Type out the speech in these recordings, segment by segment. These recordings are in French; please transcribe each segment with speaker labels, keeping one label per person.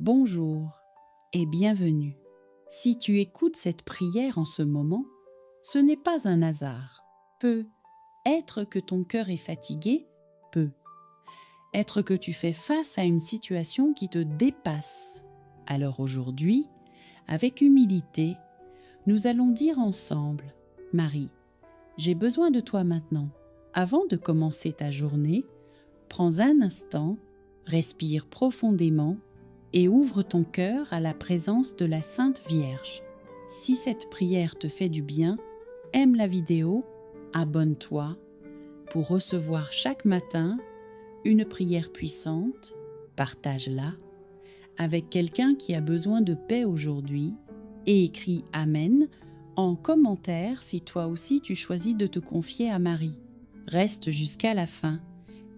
Speaker 1: Bonjour et bienvenue. Si tu écoutes cette prière en ce moment, ce n'est pas un hasard. Peut être que ton cœur est fatigué, peut être que tu fais face à une situation qui te dépasse. Alors aujourd'hui, avec humilité, nous allons dire ensemble, Marie, j'ai besoin de toi maintenant. Avant de commencer ta journée, prends un instant, respire profondément et ouvre ton cœur à la présence de la Sainte Vierge. Si cette prière te fait du bien, aime la vidéo, abonne-toi pour recevoir chaque matin une prière puissante, partage-la avec quelqu'un qui a besoin de paix aujourd'hui et écris Amen en commentaire si toi aussi tu choisis de te confier à Marie. Reste jusqu'à la fin,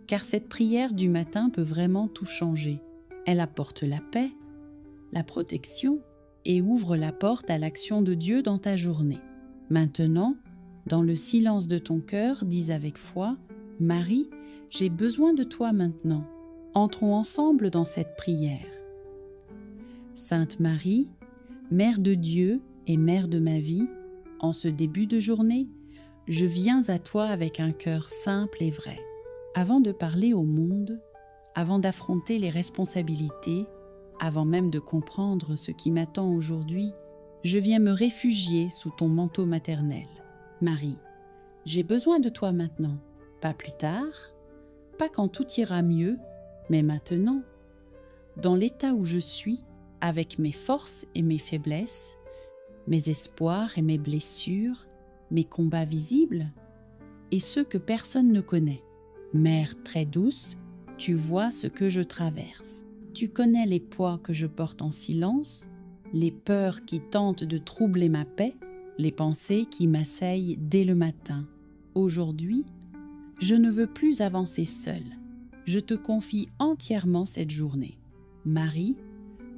Speaker 1: car cette prière du matin peut vraiment tout changer. Elle apporte la paix, la protection et ouvre la porte à l'action de Dieu dans ta journée. Maintenant, dans le silence de ton cœur, dis avec foi, Marie, j'ai besoin de toi maintenant. Entrons ensemble dans cette prière. Sainte Marie, Mère de Dieu et Mère de ma vie, en ce début de journée, je viens à toi avec un cœur simple et vrai. Avant de parler au monde, avant d'affronter les responsabilités, avant même de comprendre ce qui m'attend aujourd'hui, je viens me réfugier sous ton manteau maternel. Marie, j'ai besoin de toi maintenant, pas plus tard, pas quand tout ira mieux, mais maintenant, dans l'état où je suis, avec mes forces et mes faiblesses, mes espoirs et mes blessures, mes combats visibles et ceux que personne ne connaît. Mère très douce, tu vois ce que je traverse. Tu connais les poids que je porte en silence, les peurs qui tentent de troubler ma paix, les pensées qui m'assaillent dès le matin. Aujourd'hui, je ne veux plus avancer seule. Je te confie entièrement cette journée. Marie,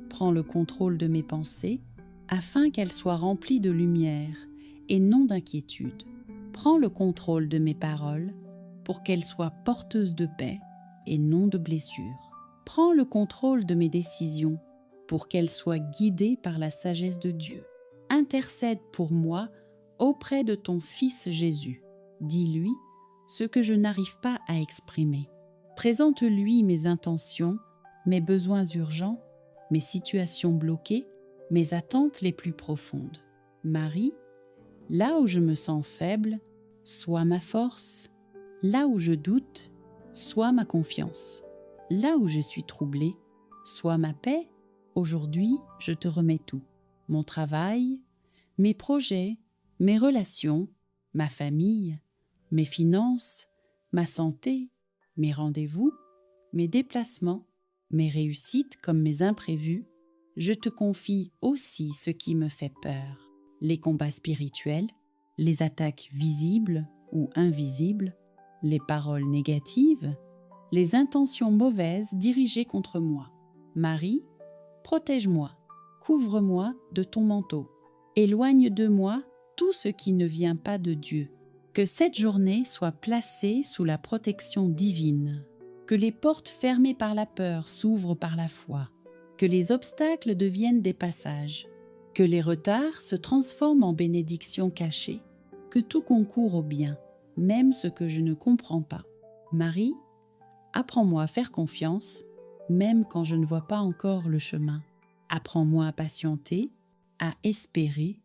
Speaker 1: prends le contrôle de mes pensées afin qu'elles soient remplies de lumière et non d'inquiétude. Prends le contrôle de mes paroles pour qu'elles soient porteuses de paix et non de blessures. Prends le contrôle de mes décisions pour qu'elles soient guidées par la sagesse de Dieu. Intercède pour moi auprès de ton Fils Jésus. Dis-lui ce que je n'arrive pas à exprimer. Présente-lui mes intentions, mes besoins urgents, mes situations bloquées, mes attentes les plus profondes. Marie, là où je me sens faible, sois ma force. Là où je doute, sois ma confiance. Là où je suis troublée, sois ma paix. Aujourd'hui, je te remets tout. Mon travail, mes projets, mes relations, ma famille, mes finances, ma santé, mes rendez-vous, mes déplacements, mes réussites comme mes imprévus. Je te confie aussi ce qui me fait peur. Les combats spirituels, les attaques visibles ou invisibles, les paroles négatives, les intentions mauvaises dirigées contre moi. Marie, protège-moi, couvre-moi de ton manteau. Éloigne de moi tout ce qui ne vient pas de Dieu. Que cette journée soit placée sous la protection divine. Que les portes fermées par la peur s'ouvrent par la foi. Que les obstacles deviennent des passages. Que les retards se transforment en bénédictions cachées. Que tout concourt au bien, même ce que je ne comprends pas. Marie, apprends-moi à faire confiance, même quand je ne vois pas encore le chemin. Apprends-moi à patienter, à espérer,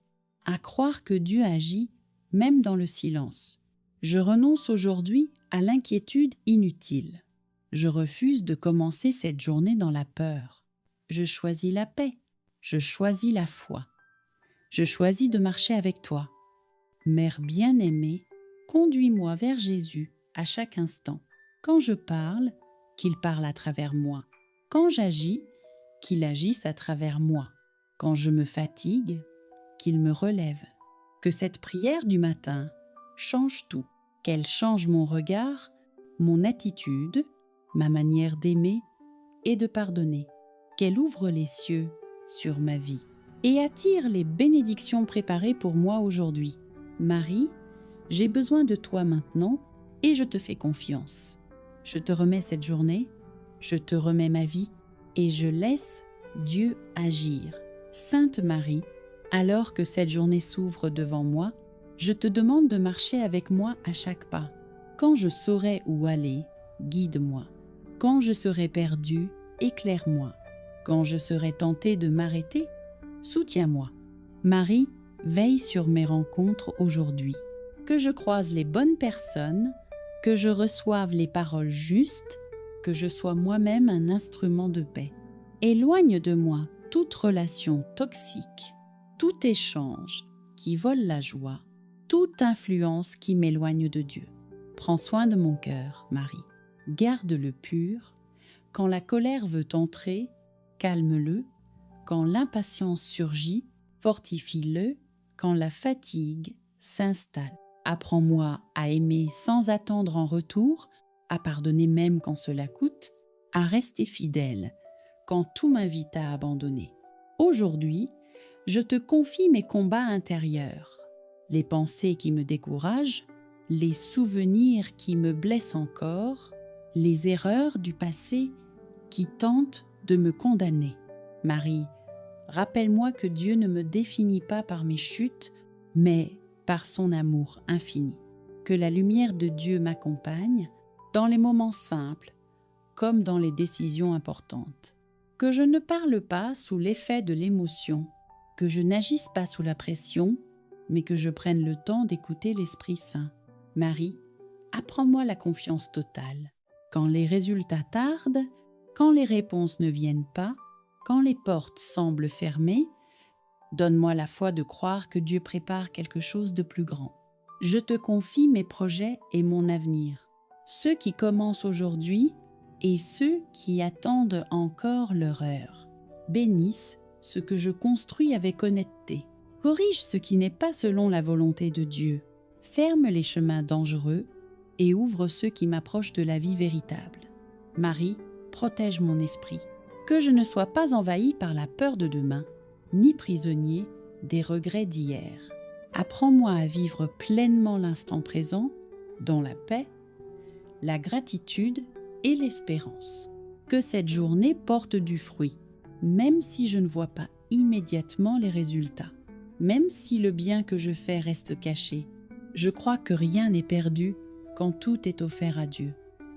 Speaker 1: à croire que Dieu agit, même dans le silence. Je renonce aujourd'hui à l'inquiétude inutile. Je refuse de commencer cette journée dans la peur. Je choisis la paix. Je choisis la foi. Je choisis de marcher avec toi. Mère bien-aimée, conduis-moi vers Jésus à chaque instant. Quand je parle, qu'il parle à travers moi. Quand j'agis, qu'il agisse à travers moi. Quand je me fatigue, qu'il me relève. Que cette prière du matin change tout. Qu'elle change mon regard, mon attitude, ma manière d'aimer et de pardonner. Qu'elle ouvre les cieux sur ma vie et attire les bénédictions préparées pour moi aujourd'hui. Marie, j'ai besoin de toi maintenant et je te fais confiance. Je te remets cette journée, je te remets ma vie et je laisse Dieu agir. Sainte Marie, alors que cette journée s'ouvre devant moi, je te demande de marcher avec moi à chaque pas. Quand je saurai où aller, guide-moi. Quand je serai perdu, éclaire-moi. Quand je serai tenté de m'arrêter, soutiens-moi. Marie, veille sur mes rencontres aujourd'hui. Que je croise les bonnes personnes, que je reçoive les paroles justes, que je sois moi-même un instrument de paix. Éloigne de moi toute relation toxique, tout échange qui vole la joie, toute influence qui m'éloigne de Dieu. Prends soin de mon cœur, Marie. Garde-le pur. Quand la colère veut entrer, calme-le. Quand l'impatience surgit, fortifie-le. Quand la fatigue s'installe. Apprends-moi à aimer sans attendre en retour, à pardonner même quand cela coûte, à rester fidèle quand tout m'invite à abandonner. Aujourd'hui, je te confie mes combats intérieurs, les pensées qui me découragent, les souvenirs qui me blessent encore, les erreurs du passé qui tentent de me condamner. Marie, rappelle-moi que Dieu ne me définit pas par mes chutes, mais par son amour infini. Que la lumière de Dieu m'accompagne dans les moments simples comme dans les décisions importantes. Que je ne parle pas sous l'effet de l'émotion, que je n'agisse pas sous la pression, mais que je prenne le temps d'écouter l'Esprit Saint. Marie, apprends-moi la confiance totale. Quand les résultats tardent, quand les réponses ne viennent pas, quand les portes semblent fermées, donne-moi la foi de croire que Dieu prépare quelque chose de plus grand. Je te confie mes projets et mon avenir, ceux qui commencent aujourd'hui et ceux qui attendent encore leur heure. Bénisse ce que je construis avec honnêteté. Corrige ce qui n'est pas selon la volonté de Dieu. Ferme les chemins dangereux et ouvre ceux qui m'approchent de la vie véritable. Marie, protège mon esprit. Que je ne sois pas envahi par la peur de demain, ni prisonnier des regrets d'hier. Apprends-moi à vivre pleinement l'instant présent, dans la paix, la gratitude et l'espérance. Que cette journée porte du fruit, même si je ne vois pas immédiatement les résultats. Même si le bien que je fais reste caché, je crois que rien n'est perdu quand tout est offert à Dieu.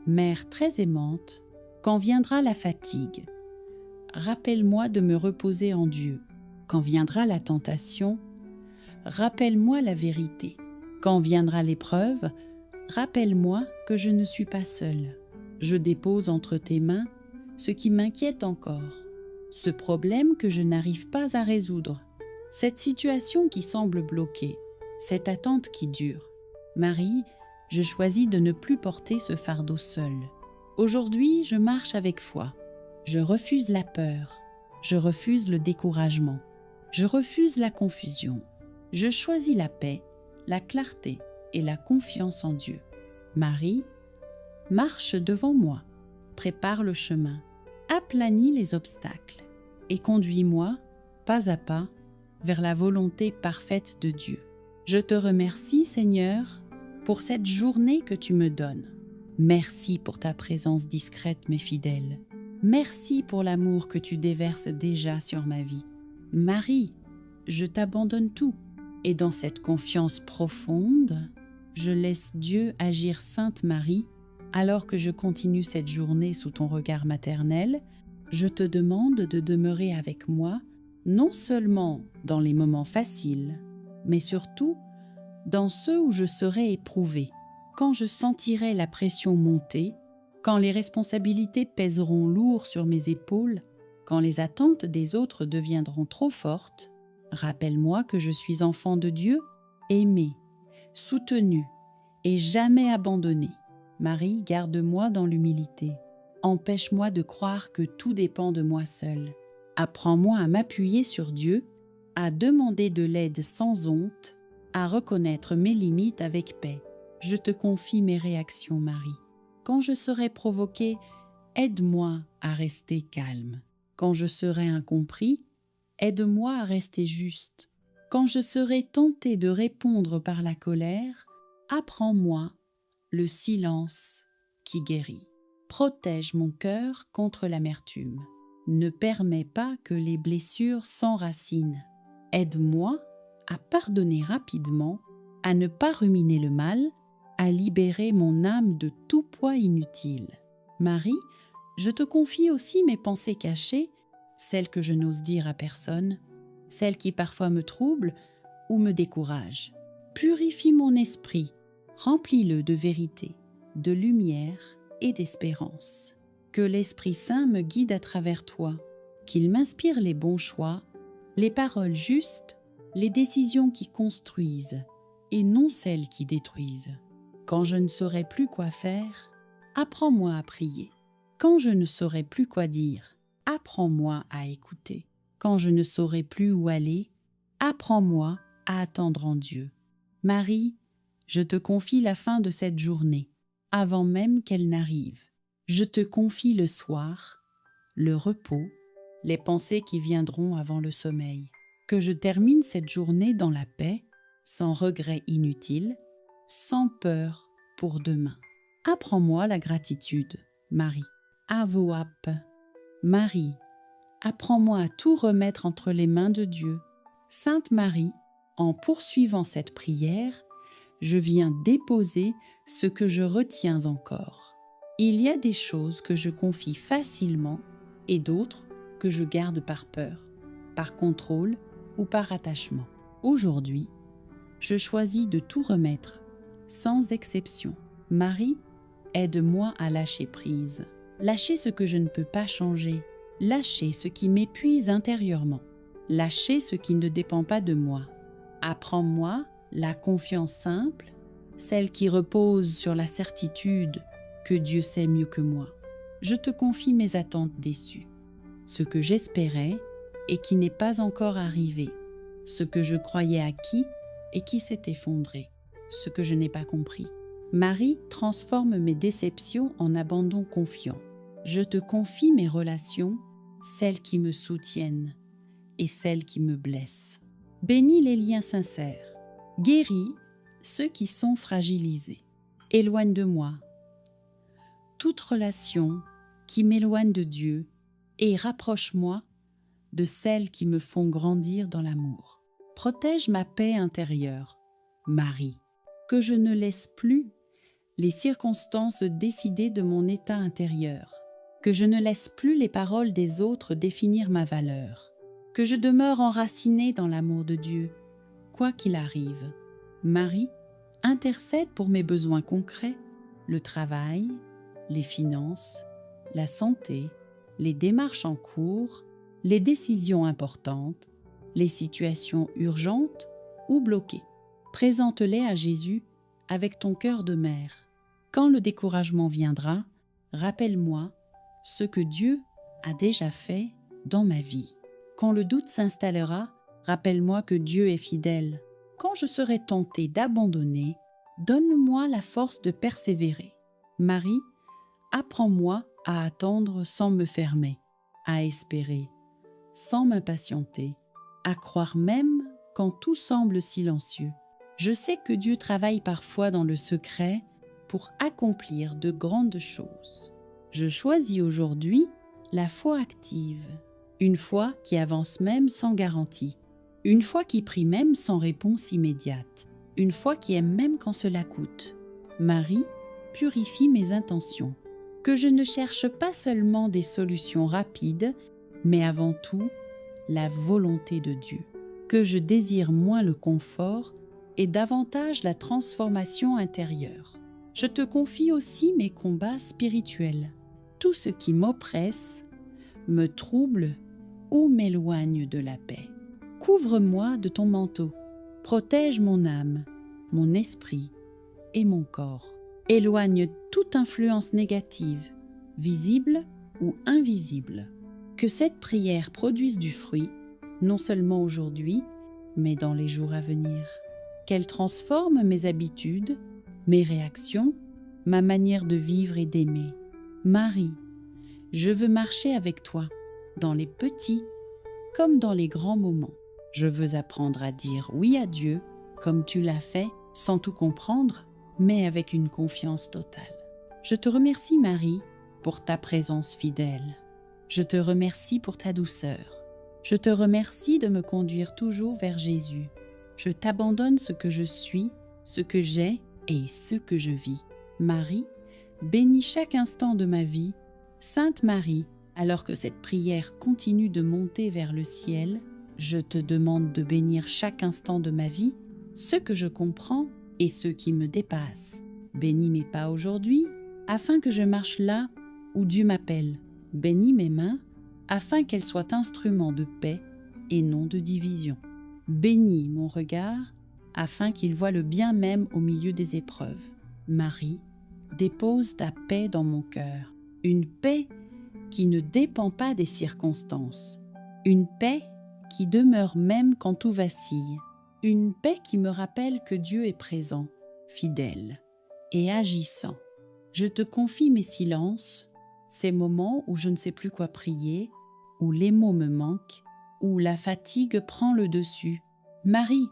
Speaker 1: Mère très aimante, quand viendra la fatigue, rappelle-moi de me reposer en Dieu. Quand viendra la tentation, rappelle-moi la vérité. Quand viendra l'épreuve, rappelle-moi que je ne suis pas seule. Je dépose entre tes mains ce qui m'inquiète encore, ce problème que je n'arrive pas à résoudre, cette situation qui semble bloquée, cette attente qui dure. Marie, je choisis de ne plus porter ce fardeau seul. Aujourd'hui, je marche avec foi. Je refuse la peur. Je refuse le découragement. Je refuse la confusion. Je choisis la paix, la clarté et la confiance en Dieu. Marie, marche devant moi, prépare le chemin, aplanis les obstacles et conduis-moi, pas à pas, vers la volonté parfaite de Dieu. Je te remercie, Seigneur, pour cette journée que tu me donnes. Merci pour ta présence discrète mais fidèle. Merci pour l'amour que tu déverses déjà sur ma vie. Marie, je t'abandonne tout. Et dans cette confiance profonde, je laisse Dieu agir. Sainte Marie, alors que je continue cette journée sous ton regard maternel, je te demande de demeurer avec moi, non seulement dans les moments faciles, mais surtout dans ceux où je serai éprouvée, quand je sentirai la pression monter, quand les responsabilités pèseront lourd sur mes épaules, quand les attentes des autres deviendront trop fortes. Rappelle-moi que je suis enfant de Dieu, aimé, soutenu et jamais abandonné. Marie, garde-moi dans l'humilité. Empêche-moi de croire que tout dépend de moi seul. Apprends-moi à m'appuyer sur Dieu, à demander de l'aide sans honte, à reconnaître mes limites avec paix. Je te confie mes réactions, Marie. Quand je serai provoquée, aide-moi à rester calme. Quand je serai incompris, aide-moi à rester juste. Quand je serai tentée de répondre par la colère, apprends-moi le silence qui guérit. Protège mon cœur contre l'amertume. ne permets pas que les blessures s'enracinent. Aide-moi à pardonner rapidement, à ne pas ruminer le mal, à libérer mon âme de tout poids inutile. Marie, je te confie aussi mes pensées cachées, celles que je n'ose dire à personne, celles qui parfois me troublent ou me découragent. Purifie mon esprit, remplis-le de vérité, de lumière et d'espérance. Que l'Esprit Saint me guide à travers toi, qu'il m'inspire les bons choix, les paroles justes, les décisions qui construisent et non celles qui détruisent. Quand je ne saurais plus quoi faire, apprends-moi à prier. Quand je ne saurais plus quoi dire, apprends-moi à écouter. Quand je ne saurais plus où aller, apprends-moi à attendre en Dieu. Marie, je te confie la fin de cette journée, avant même qu'elle n'arrive. Je te confie le soir, le repos, les pensées qui viendront avant le sommeil. Que je termine cette journée dans la paix, sans regret inutile, sans peur pour demain. Apprends-moi la gratitude, Marie. Avoap. Marie, apprends-moi à tout remettre entre les mains de Dieu. Sainte Marie, en poursuivant cette prière, je viens déposer ce que je retiens encore. Il y a des choses que je confie facilement et d'autres que je garde par peur, par contrôle ou par attachement. Aujourd'hui, je choisis de tout remettre, sans exception. Marie, aide-moi à lâcher prise. Lâcher ce que je ne peux pas changer. Lâcher ce qui m'épuise intérieurement. Lâcher ce qui ne dépend pas de moi. Apprends-moi la confiance simple, celle qui repose sur la certitude que Dieu sait mieux que moi. Je te confie mes attentes déçues, ce que j'espérais et qui n'est pas encore arrivé, ce que je croyais acquis et qui s'est effondré, ce que je n'ai pas compris. Marie transforme mes déceptions en abandon confiant. Je te confie mes relations, celles qui me soutiennent et celles qui me blessent. Bénis les liens sincères, guéris ceux qui sont fragilisés. Éloigne de moi toute relation qui m'éloigne de Dieu et rapproche-moi de celles qui me font grandir dans l'amour. Protège ma paix intérieure, Marie, que je ne laisse plus les circonstances décider de mon état intérieur, que je ne laisse plus les paroles des autres définir ma valeur, que je demeure enracinée dans l'amour de Dieu, quoi qu'il arrive. Marie, intercède pour mes besoins concrets, le travail, les finances, la santé, les démarches en cours, les décisions importantes, les situations urgentes ou bloquées. Présente-les à Jésus avec ton cœur de mère. Quand le découragement viendra, rappelle-moi ce que Dieu a déjà fait dans ma vie. Quand le doute s'installera, rappelle-moi que Dieu est fidèle. Quand je serai tentée d'abandonner, donne-moi la force de persévérer. Marie, apprends-moi à attendre sans me fermer, à espérer sans m'impatienter, à croire même quand tout semble silencieux. Je sais que Dieu travaille parfois dans le secret pour accomplir de grandes choses. Je choisis aujourd'hui la foi active, une foi qui avance même sans garantie, une foi qui prie même sans réponse immédiate, une foi qui aime même quand cela coûte. Marie, purifie mes intentions, que je ne cherche pas seulement des solutions rapides, mais avant tout, la volonté de Dieu, que je désire moins le confort et davantage la transformation intérieure. Je te confie aussi mes combats spirituels, tout ce qui m'oppresse, me trouble ou m'éloigne de la paix. Couvre-moi de ton manteau, protège mon âme, mon esprit et mon corps. Éloigne toute influence négative, visible ou invisible. Que cette prière produise du fruit, non seulement aujourd'hui, mais dans les jours à venir. Qu'elle transforme mes habitudes, mes réactions, ma manière de vivre et d'aimer. Marie, je veux marcher avec toi, dans les petits comme dans les grands moments. Je veux apprendre à dire oui à Dieu, comme tu l'as fait, sans tout comprendre, mais avec une confiance totale. Je te remercie, Marie, pour ta présence fidèle. Je te remercie pour ta douceur. Je te remercie de me conduire toujours vers Jésus. Je t'abandonne ce que je suis, ce que j'ai et ce que je vis. Marie, bénis chaque instant de ma vie. Sainte Marie, alors que cette prière continue de monter vers le ciel, je te demande de bénir chaque instant de ma vie, ce que je comprends et ce qui me dépasse. Bénis mes pas aujourd'hui, afin que je marche là où Dieu m'appelle. Bénis mes mains, afin qu'elles soient instruments de paix et non de division. Bénis mon regard, afin qu'il voie le bien même au milieu des épreuves. Marie, dépose ta paix dans mon cœur, une paix qui ne dépend pas des circonstances, une paix qui demeure même quand tout vacille, une paix qui me rappelle que Dieu est présent, fidèle et agissant. Je te confie mes silences, ces moments où je ne sais plus quoi prier, où les mots me manquent, où la fatigue prend le dessus. Marie,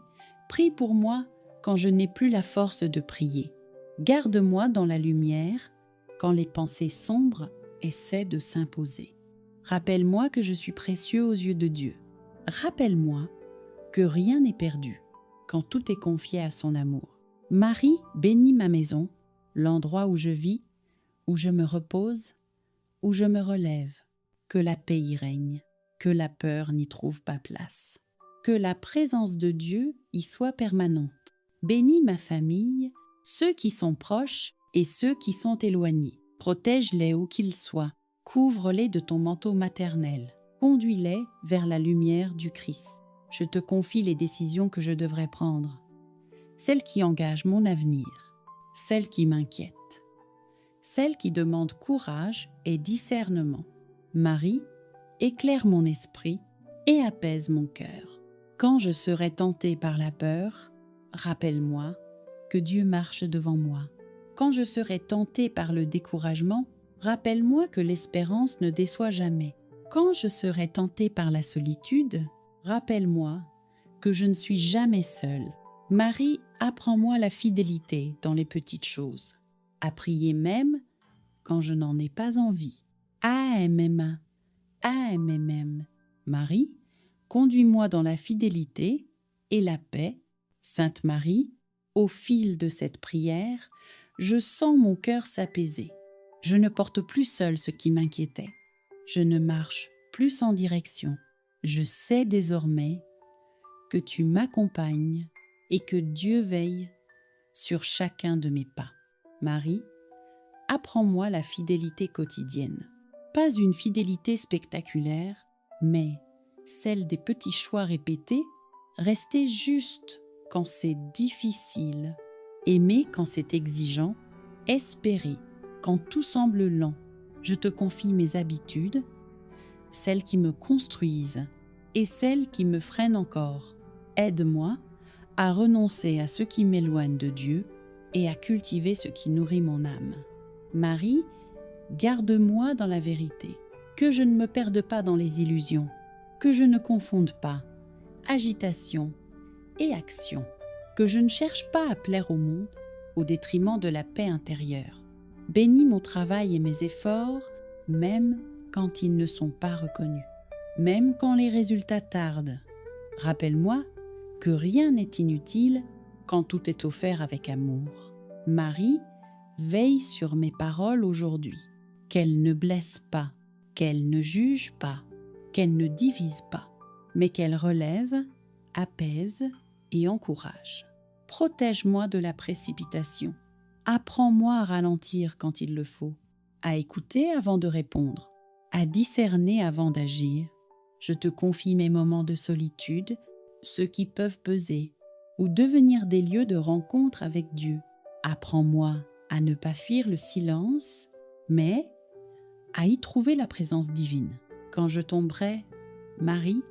Speaker 1: prie pour moi quand je n'ai plus la force de prier. Garde-moi dans la lumière quand les pensées sombres essaient de s'imposer. Rappelle-moi que je suis précieux aux yeux de Dieu. Rappelle-moi que rien n'est perdu quand tout est confié à son amour. Marie, bénis ma maison, l'endroit où je vis, où je me repose, où je me relève. Que la paix y règne, que la peur n'y trouve pas place. Que la présence de Dieu y soit permanente. Bénis ma famille, ceux qui sont proches et ceux qui sont éloignés. Protège-les où qu'ils soient. Couvre-les de ton manteau maternel. Conduis-les vers la lumière du Christ. Je te confie les décisions que je devrais prendre, celles qui engagent mon avenir, celles qui m'inquiètent, celles qui demandent courage et discernement. Marie, éclaire mon esprit et apaise mon cœur. Quand je serai tentée par la peur, rappelle-moi que Dieu marche devant moi. Quand je serai tentée par le découragement, rappelle-moi que l'espérance ne déçoit jamais. Quand je serai tentée par la solitude, rappelle-moi que je ne suis jamais seule. Marie, apprends-moi la fidélité dans les petites choses, à prier même quand je n'en ai pas envie. AMM, AMM. Marie, conduis-moi dans la fidélité et la paix. Sainte Marie, au fil de cette prière, je sens mon cœur s'apaiser. Je ne porte plus seul ce qui m'inquiétait. Je ne marche plus sans direction. Je sais désormais que tu m'accompagnes et que Dieu veille sur chacun de mes pas. Marie, apprends-moi la fidélité quotidienne. Pas une fidélité spectaculaire, mais celle des petits choix répétés, rester juste quand c'est difficile, aimer quand c'est exigeant, espérer quand tout semble lent. Je te confie mes habitudes, celles qui me construisent et celles qui me freinent encore. Aide-moi à renoncer à ce qui m'éloigne de Dieu et à cultiver ce qui nourrit mon âme. Marie, garde-moi dans la vérité, que je ne me perde pas dans les illusions, que je ne confonde pas agitation et action, que je ne cherche pas à plaire au monde au détriment de la paix intérieure. Bénis mon travail et mes efforts, même quand ils ne sont pas reconnus, même quand les résultats tardent. Rappelle-moi que rien n'est inutile quand tout est offert avec amour. Marie, veille sur mes paroles aujourd'hui, qu'elles ne blessent pas, qu'elles ne jugent pas, qu'elles ne divisent pas, mais qu'elles relèvent, apaisent et encouragent. Protège-moi de la précipitation. Apprends-moi à ralentir quand il le faut, à écouter avant de répondre, à discerner avant d'agir. Je te confie mes moments de solitude, ceux qui peuvent peser, ou devenir des lieux de rencontre avec Dieu. Apprends-moi à ne pas fuir le silence, mais à y trouver la présence divine. Quand je tomberai, Marie,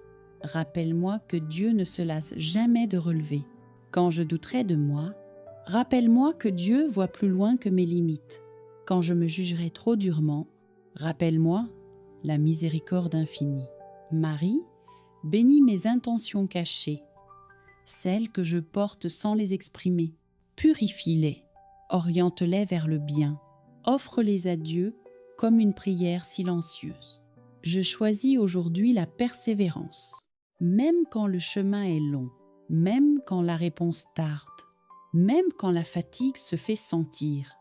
Speaker 1: rappelle-moi que Dieu ne se lasse jamais de relever. Quand je douterai de moi, rappelle-moi que Dieu voit plus loin que mes limites. Quand je me jugerai trop durement, rappelle-moi la miséricorde infinie. Marie, bénis mes intentions cachées, celles que je porte sans les exprimer. Purifie-les, oriente-les vers le bien, offre-les à Dieu comme une prière silencieuse. Je choisis aujourd'hui la persévérance, même quand le chemin est long, même quand la réponse tarde, même quand la fatigue se fait sentir.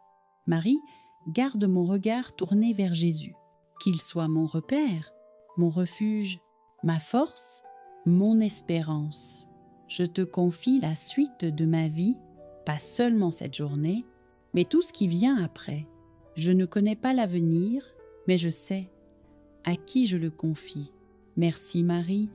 Speaker 1: Marie, garde mon regard tourné vers Jésus, qu'il soit mon repère, mon refuge, ma force, mon espérance. Je te confie la suite de ma vie, pas seulement cette journée, mais tout ce qui vient après. Je ne connais pas l'avenir, mais je sais à qui je le confie. Merci Marie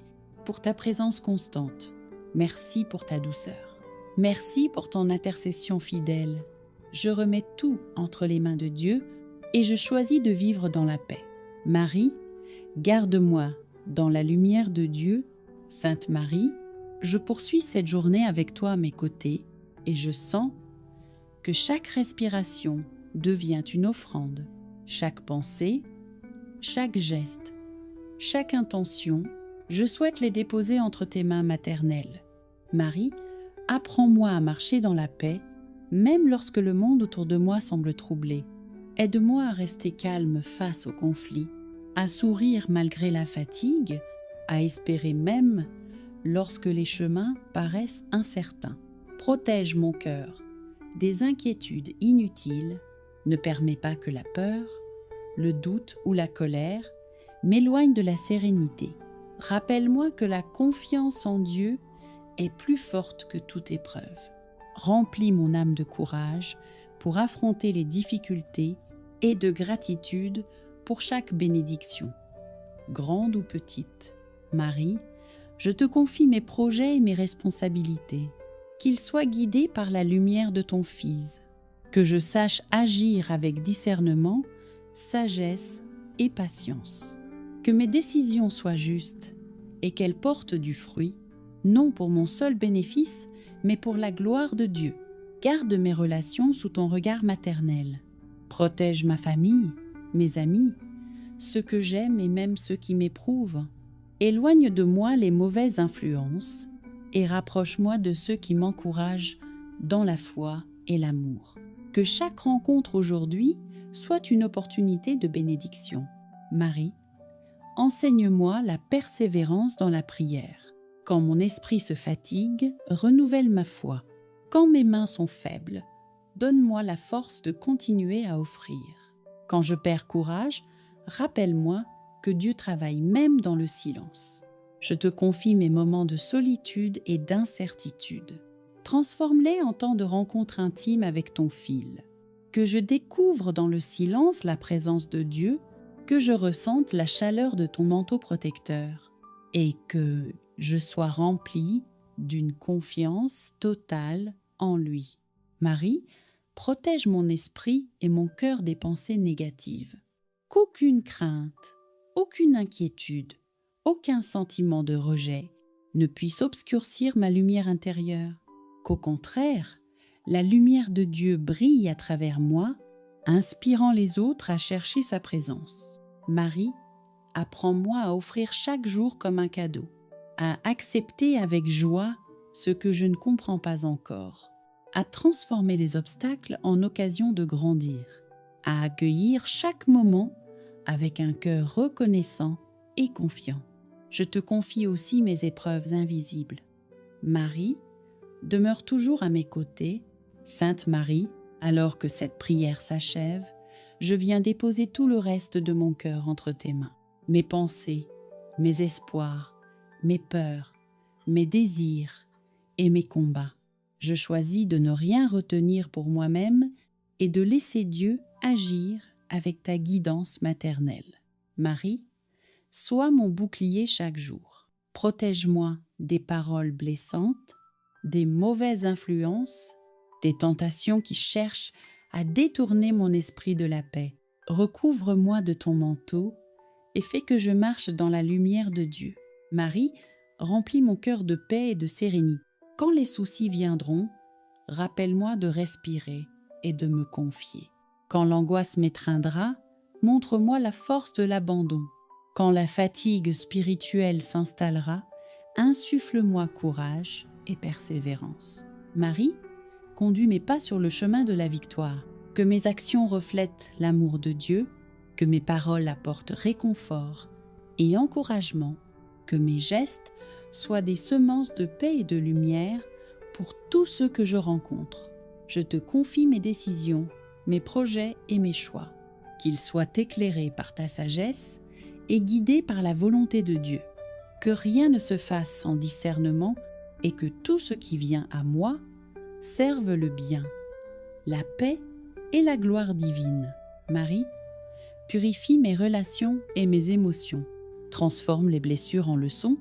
Speaker 1: pour ta présence constante. Merci pour ta douceur. Merci pour ton intercession fidèle. Je remets tout entre les mains de Dieu et je choisis de vivre dans la paix. Marie, garde-moi dans la lumière de Dieu. Sainte Marie, je poursuis cette journée avec toi à mes côtés et je sens que chaque respiration devient une offrande. Chaque pensée, chaque geste, chaque intention, je souhaite les déposer entre tes mains maternelles. Marie, apprends-moi à marcher dans la paix, même lorsque le monde autour de moi semble troublé. Aide-moi à rester calme face au conflit, à sourire malgré la fatigue, à espérer même lorsque les chemins paraissent incertains. Protège mon cœur des inquiétudes inutiles, ne permets pas que la peur, le doute ou la colère m'éloignent de la sérénité. Rappelle-moi que la confiance en Dieu est plus forte que toute épreuve. Remplis mon âme de courage pour affronter les difficultés et de gratitude pour chaque bénédiction, grande ou petite. Marie, je te confie mes projets et mes responsabilités, qu'ils soient guidés par la lumière de ton Fils, que je sache agir avec discernement, sagesse et patience, que mes décisions soient justes et qu'elles portent du fruit, non pour mon seul bénéfice, mais pour la gloire de Dieu. Garde mes relations sous ton regard maternel. Protège ma famille, mes amis, ceux que j'aime et même ceux qui m'éprouvent. Éloigne de moi les mauvaises influences et rapproche-moi de ceux qui m'encouragent dans la foi et l'amour. Que chaque rencontre aujourd'hui soit une opportunité de bénédiction. Marie, enseigne-moi la persévérance dans la prière. Quand mon esprit se fatigue, renouvelle ma foi. Quand mes mains sont faibles, donne-moi la force de continuer à offrir. Quand je perds courage, rappelle-moi que Dieu travaille même dans le silence. Je te confie mes moments de solitude et d'incertitude. Transforme-les en temps de rencontre intime avec ton Fils. Que je découvre dans le silence la présence de Dieu, que je ressente la chaleur de ton manteau protecteur et que je sois remplie d'une confiance totale en lui. Marie, protège mon esprit et mon cœur des pensées négatives. Qu'aucune crainte, aucune inquiétude, aucun sentiment de rejet ne puisse obscurcir ma lumière intérieure. Qu'au contraire, la lumière de Dieu brille à travers moi, inspirant les autres à chercher sa présence. Marie, apprends-moi à offrir chaque jour comme un cadeau, à accepter avec joie ce que je ne comprends pas encore, à transformer les obstacles en occasion de grandir, à accueillir chaque moment avec un cœur reconnaissant et confiant. Je te confie aussi mes épreuves invisibles. Marie, demeure toujours à mes côtés. Sainte Marie, alors que cette prière s'achève, je viens déposer tout le reste de mon cœur entre tes mains. Mes pensées, mes espoirs, mes peurs, mes désirs et mes combats. Je choisis de ne rien retenir pour moi-même et de laisser Dieu agir avec ta guidance maternelle. Marie, sois mon bouclier chaque jour. Protège-moi des paroles blessantes, des mauvaises influences, des tentations qui cherchent à détourner mon esprit de la paix. Recouvre-moi de ton manteau et fais que je marche dans la lumière de Dieu. Marie, remplis mon cœur de paix et de sérénité. Quand les soucis viendront, rappelle-moi de respirer et de me confier. Quand l'angoisse m'étreindra, montre-moi la force de l'abandon. Quand la fatigue spirituelle s'installera, insuffle-moi courage et persévérance. Marie, conduis mes pas sur le chemin de la victoire. Que mes actions reflètent l'amour de Dieu, que mes paroles apportent réconfort et encouragement, que mes gestes soient des semences de paix et de lumière pour tous ceux que je rencontre. Je te confie mes décisions, mes projets et mes choix, qu'ils soient éclairés par ta sagesse et guidés par la volonté de Dieu. Que rien ne se fasse sans discernement et que tout ce qui vient à moi serve le bien, la paix et la gloire divine. Marie, purifie mes relations et mes émotions, transforme les blessures en leçons,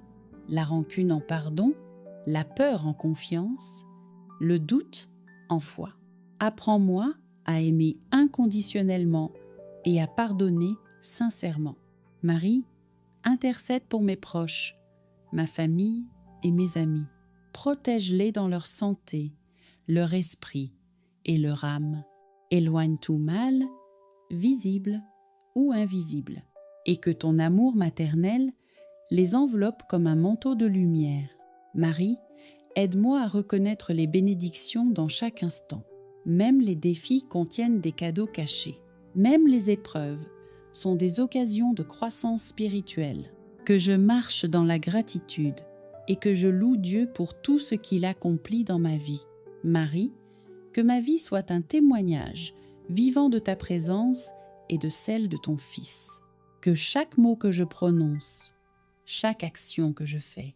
Speaker 1: la rancune en pardon, la peur en confiance, le doute en foi. Apprends-moi à aimer inconditionnellement et à pardonner sincèrement. Marie, intercède pour mes proches, ma famille et mes amis. Protège-les dans leur santé, leur esprit et leur âme. Éloigne tout mal, visible ou invisible, et que ton amour maternel les enveloppe comme un manteau de lumière. Marie, aide-moi à reconnaître les bénédictions dans chaque instant. Même les défis contiennent des cadeaux cachés. Même les épreuves sont des occasions de croissance spirituelle. Que je marche dans la gratitude et que je loue Dieu pour tout ce qu'il accomplit dans ma vie. Marie, que ma vie soit un témoignage vivant de ta présence et de celle de ton Fils. Que chaque mot que je prononce, chaque action que je fais,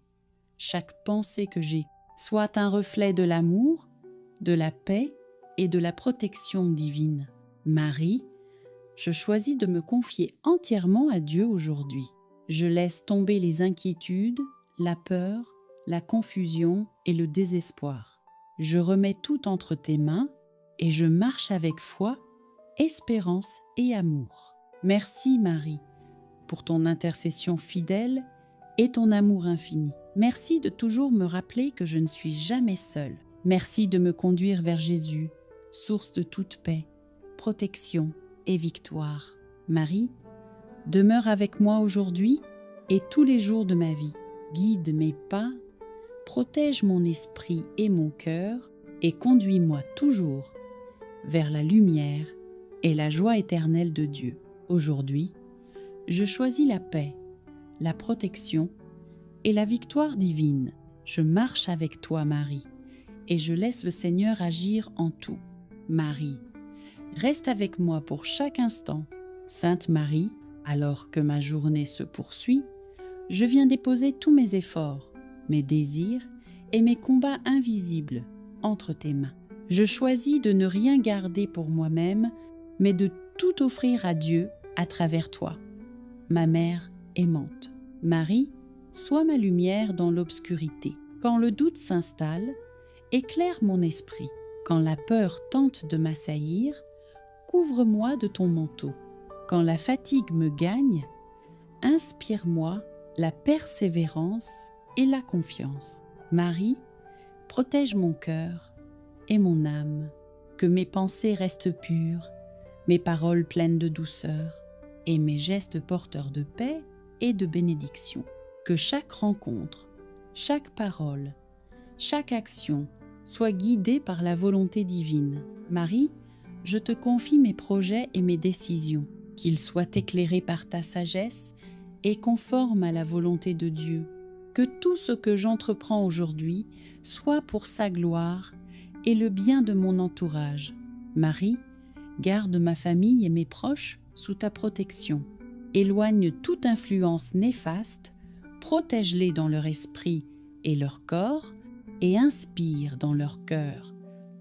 Speaker 1: chaque pensée que j'ai soit un reflet de l'amour, de la paix et de la protection divine. Marie, je choisis de me confier entièrement à Dieu aujourd'hui. Je laisse tomber les inquiétudes, la peur, la confusion et le désespoir. Je remets tout entre tes mains et je marche avec foi, espérance et amour. Merci Marie pour ton intercession fidèle et ton amour infini. Merci de toujours me rappeler que je ne suis jamais seule. Merci de me conduire vers Jésus, source de toute paix, protection et victoire. Marie, demeure avec moi aujourd'hui et tous les jours de ma vie. Guide mes pas, protège mon esprit et mon cœur et conduis-moi toujours vers la lumière et la joie éternelle de Dieu. Aujourd'hui, je choisis la paix, la protection et la victoire divine. Je marche avec toi, Marie, et je laisse le Seigneur agir en tout. Marie, reste avec moi pour chaque instant. Sainte Marie, alors que ma journée se poursuit, je viens déposer tous mes efforts, mes désirs et mes combats invisibles entre tes mains. Je choisis de ne rien garder pour moi-même, mais de tout offrir à Dieu à travers toi, ma mère aimante. Marie, sois ma lumière dans l'obscurité. Quand le doute s'installe, éclaire mon esprit. Quand la peur tente de m'assaillir, couvre-moi de ton manteau. Quand la fatigue me gagne, inspire-moi la persévérance et la confiance. Marie, protège mon cœur et mon âme. Que mes pensées restent pures, mes paroles pleines de douceur et mes gestes porteurs de paix et de bénédiction. Que chaque rencontre, chaque parole, chaque action soit guidée par la volonté divine. Marie, je te confie mes projets et mes décisions, qu'ils soient éclairés par ta sagesse et conformes à la volonté de Dieu. Que tout ce que j'entreprends aujourd'hui soit pour sa gloire et le bien de mon entourage. Marie, garde ma famille et mes proches sous ta protection. Éloigne toute influence néfaste, protège-les dans leur esprit et leur corps et inspire dans leur cœur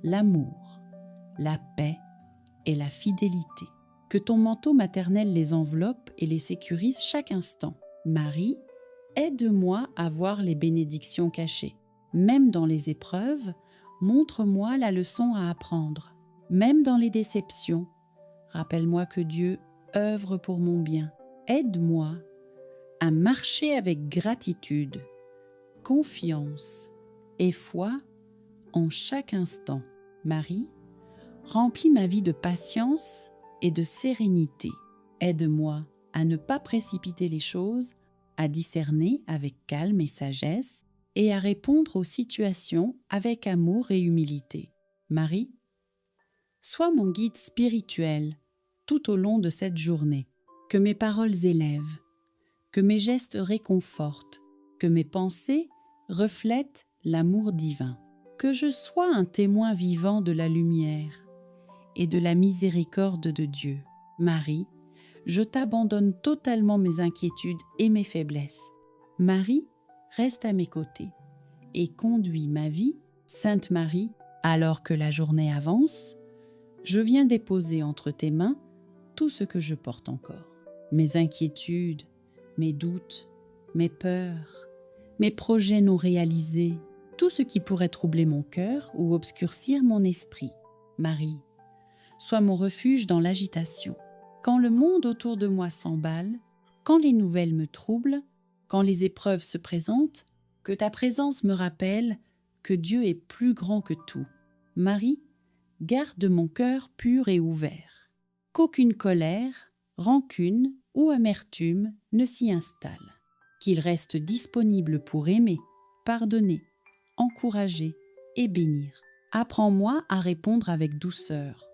Speaker 1: l'amour, la paix et la fidélité. Que ton manteau maternel les enveloppe et les sécurise chaque instant. Marie, aide-moi à voir les bénédictions cachées. Même dans les épreuves, montre-moi la leçon à apprendre. Même dans les déceptions, rappelle-moi que Dieu œuvre pour mon bien. Aide-moi à marcher avec gratitude, confiance et foi en chaque instant. Marie, remplis ma vie de patience et de sérénité. Aide-moi à ne pas précipiter les choses, à discerner avec calme et sagesse et à répondre aux situations avec amour et humilité. Marie, sois mon guide spirituel tout au long de cette journée. Que mes paroles élèvent, que mes gestes réconfortent, que mes pensées reflètent l'amour divin, que je sois un témoin vivant de la lumière et de la miséricorde de Dieu. Marie, je t'abandonne totalement mes inquiétudes et mes faiblesses. Marie, reste à mes côtés et conduis ma vie. Sainte Marie, alors que la journée avance, je viens déposer entre tes mains tout ce que je porte encore. Mes inquiétudes, mes doutes, mes peurs, mes projets non réalisés, tout ce qui pourrait troubler mon cœur ou obscurcir mon esprit. Marie, sois mon refuge dans l'agitation. Quand le monde autour de moi s'emballe, quand les nouvelles me troublent, quand les épreuves se présentent, que ta présence me rappelle que Dieu est plus grand que tout. Marie, garde mon cœur pur et ouvert, qu'aucune colère, rancune ou amertume ne s'y installe, qu'il reste disponible pour aimer, pardonner, encourager et bénir. Apprends-moi à répondre avec douceur,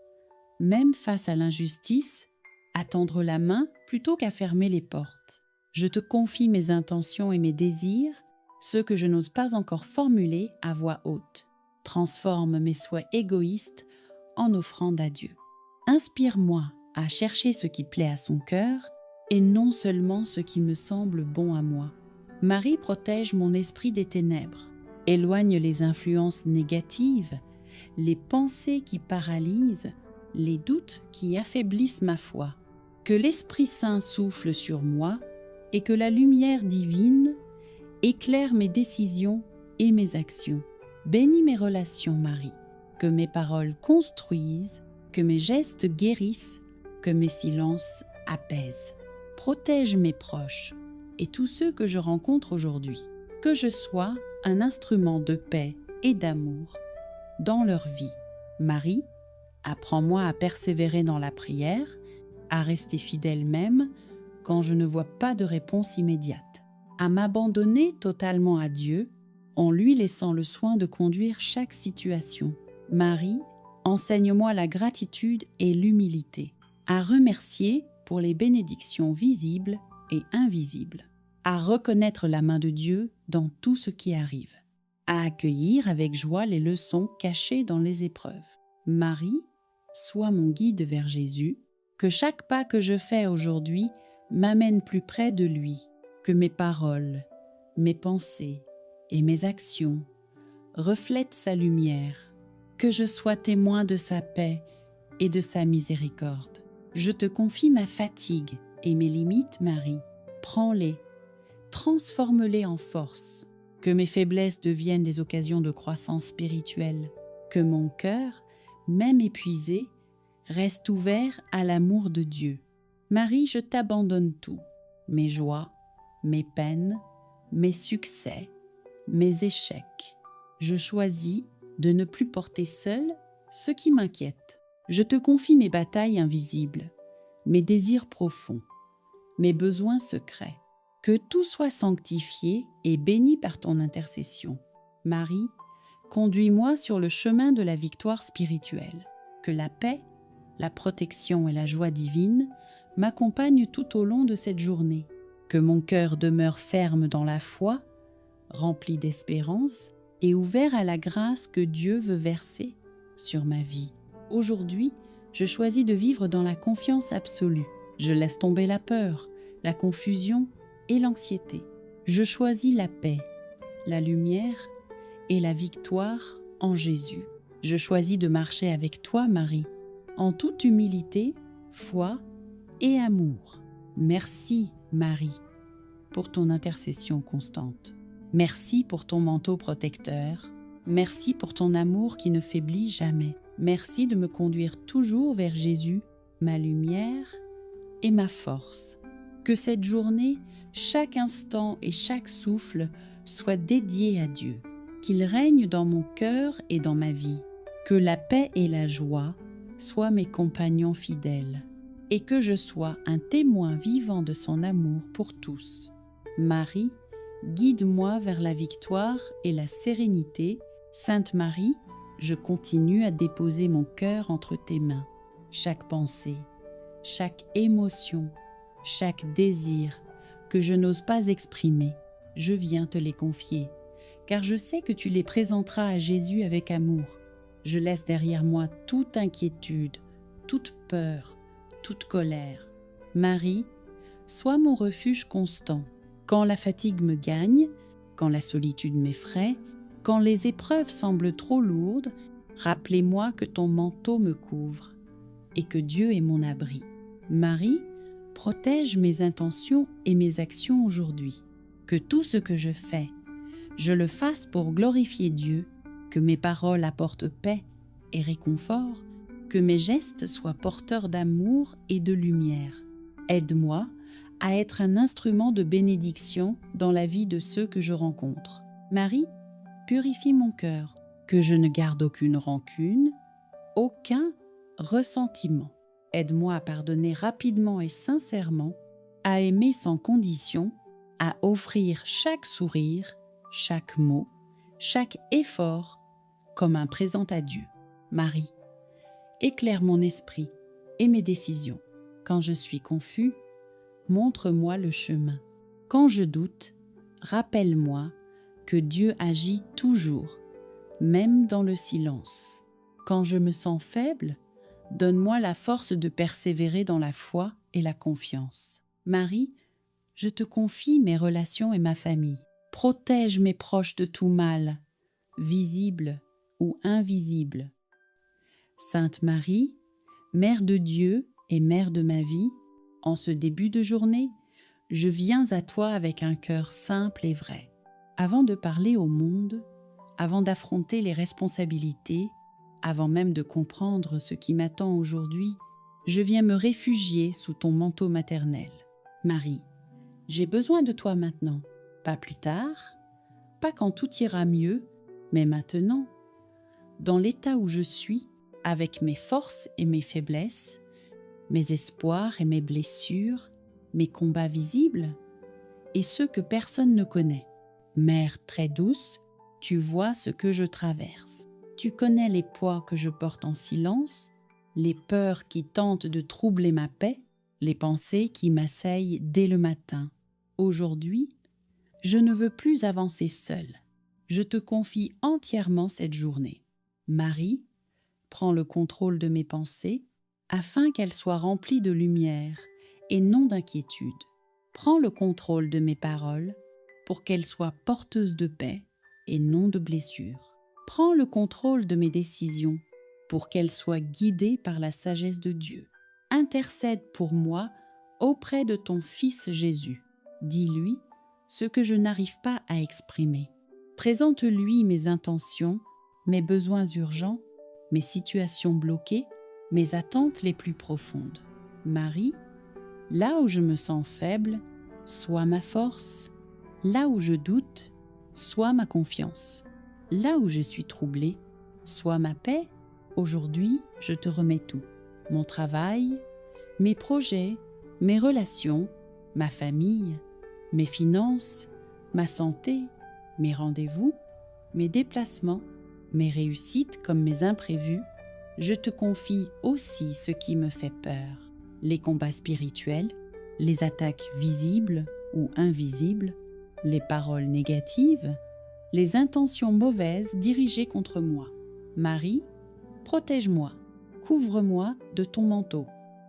Speaker 1: même face à l'injustice, à tendre la main plutôt qu'à fermer les portes. Je te confie mes intentions et mes désirs, ceux que je n'ose pas encore formuler à voix haute. Transforme mes souhaits égoïstes en offrande à Dieu. Inspire-moi à chercher ce qui plaît à son cœur et non seulement ce qui me semble bon à moi. Marie protège mon esprit des ténèbres, éloigne les influences négatives, les pensées qui paralysent, les doutes qui affaiblissent ma foi. Que l'Esprit Saint souffle sur moi et que la lumière divine éclaire mes décisions et mes actions. Bénis mes relations, Marie, que mes paroles construisent, que mes gestes guérissent, que mes silences apaisent. Protège mes proches et tous ceux que je rencontre aujourd'hui, que je sois un instrument de paix et d'amour dans leur vie. Marie, apprends-moi à persévérer dans la prière, à rester fidèle même quand je ne vois pas de réponse immédiate, à m'abandonner totalement à Dieu en lui laissant le soin de conduire chaque situation. Marie, enseigne-moi la gratitude et l'humilité, à remercier pour les bénédictions visibles et invisibles, à reconnaître la main de Dieu dans tout ce qui arrive, à accueillir avec joie les leçons cachées dans les épreuves. Marie, sois mon guide vers Jésus, que chaque pas que je fais aujourd'hui m'amène plus près de lui, que mes paroles, mes pensées et mes actions reflètent sa lumière, que je sois témoin de sa paix et de sa miséricorde. Je te confie ma fatigue et mes limites, Marie. Prends-les, transforme-les en force, que mes faiblesses deviennent des occasions de croissance spirituelle, que mon cœur, même épuisé, reste ouvert à l'amour de Dieu. Marie, je t'abandonne tout, mes joies, mes peines, mes succès, mes échecs. Je choisis de ne plus porter seule ce qui m'inquiète. Je te confie mes batailles invisibles, mes désirs profonds, mes besoins secrets. Que tout soit sanctifié et béni par ton intercession. Marie, conduis-moi sur le chemin de la victoire spirituelle. Que la paix, la protection et la joie divine m'accompagnent tout au long de cette journée. Que mon cœur demeure ferme dans la foi, rempli d'espérance et ouvert à la grâce que Dieu veut verser sur ma vie. Aujourd'hui, je choisis de vivre dans la confiance absolue. Je laisse tomber la peur, la confusion et l'anxiété. Je choisis la paix, la lumière et la victoire en Jésus. Je choisis de marcher avec toi, Marie, en toute humilité, foi et amour. Merci, Marie, pour ton intercession constante. Merci pour ton manteau protecteur. Merci pour ton amour qui ne faiblit jamais. Merci de me conduire toujours vers Jésus, ma lumière et ma force. Que cette journée, chaque instant et chaque souffle soit dédié à Dieu. Qu'il règne dans mon cœur et dans ma vie. Que la paix et la joie soient mes compagnons fidèles. Et que je sois un témoin vivant de son amour pour tous. Marie, guide-moi vers la victoire et la sérénité. Sainte Marie, je continue à déposer mon cœur entre tes mains. Chaque pensée, chaque émotion, chaque désir que je n'ose pas exprimer, je viens te les confier, car je sais que tu les présenteras à Jésus avec amour. Je laisse derrière moi toute inquiétude, toute peur, toute colère. Marie, sois mon refuge constant. Quand la fatigue me gagne, quand la solitude m'effraie, quand les épreuves semblent trop lourdes, rappelez-moi que ton manteau me couvre et que Dieu est mon abri. Marie, protège mes intentions et mes actions aujourd'hui. Que tout ce que je fais, je le fasse pour glorifier Dieu, que mes paroles apportent paix et réconfort, que mes gestes soient porteurs d'amour et de lumière. Aide-moi à être un instrument de bénédiction dans la vie de ceux que je rencontre. Marie, purifie mon cœur, que je ne garde aucune rancune, aucun ressentiment. Aide-moi à pardonner rapidement et sincèrement, à aimer sans condition, à offrir chaque sourire, chaque mot, chaque effort comme un présent à Dieu. Marie, éclaire mon esprit et mes décisions. Quand je suis confus, montre-moi le chemin. Quand je doute, rappelle-moi que Dieu agit toujours, même dans le silence. Quand je me sens faible, donne-moi la force de persévérer dans la foi et la confiance. Marie, je te confie mes relations et ma famille. Protège mes proches de tout mal, visible ou invisible. Sainte Marie, Mère de Dieu et Mère de ma vie, en ce début de journée, je viens à toi avec un cœur simple et vrai. Avant de parler au monde, avant d'affronter les responsabilités, avant même de comprendre ce qui m'attend aujourd'hui, je viens me réfugier sous ton manteau maternel. Marie, j'ai besoin de toi maintenant, pas plus tard, pas quand tout ira mieux, mais maintenant. Dans l'état où je suis, avec mes forces et mes faiblesses, mes espoirs et mes blessures, mes combats visibles et ceux que personne ne connaît. Mère très douce, tu vois ce que je traverse. Tu connais les poids que je porte en silence, les peurs qui tentent de troubler ma paix, les pensées qui m'assaillent dès le matin. Aujourd'hui, je ne veux plus avancer seule. Je te confie entièrement cette journée. Marie, prends le contrôle de mes pensées afin qu'elles soient remplies de lumière et non d'inquiétude. Prends le contrôle de mes paroles pour qu'elles soient porteuses de paix et non de blessures. Prends le contrôle de mes décisions pour qu'elles soient guidées par la sagesse de Dieu. Intercède pour moi auprès de ton Fils Jésus. Dis-lui ce que je n'arrive pas à exprimer. Présente-lui mes intentions, mes besoins urgents, mes situations bloquées, mes attentes les plus profondes. Marie, là où je me sens faible, sois ma force. Là où je doute, sois ma confiance. Là où je suis troublée, sois ma paix. Aujourd'hui, je te remets tout. Mon travail, mes projets, mes relations, ma famille, mes finances, ma santé, mes rendez-vous, mes déplacements, mes réussites comme mes imprévus. Je te confie aussi ce qui me fait peur, les combats spirituels, les attaques visibles ou invisibles, les paroles négatives, les intentions mauvaises dirigées contre moi. Marie, protège-moi, couvre-moi de ton manteau.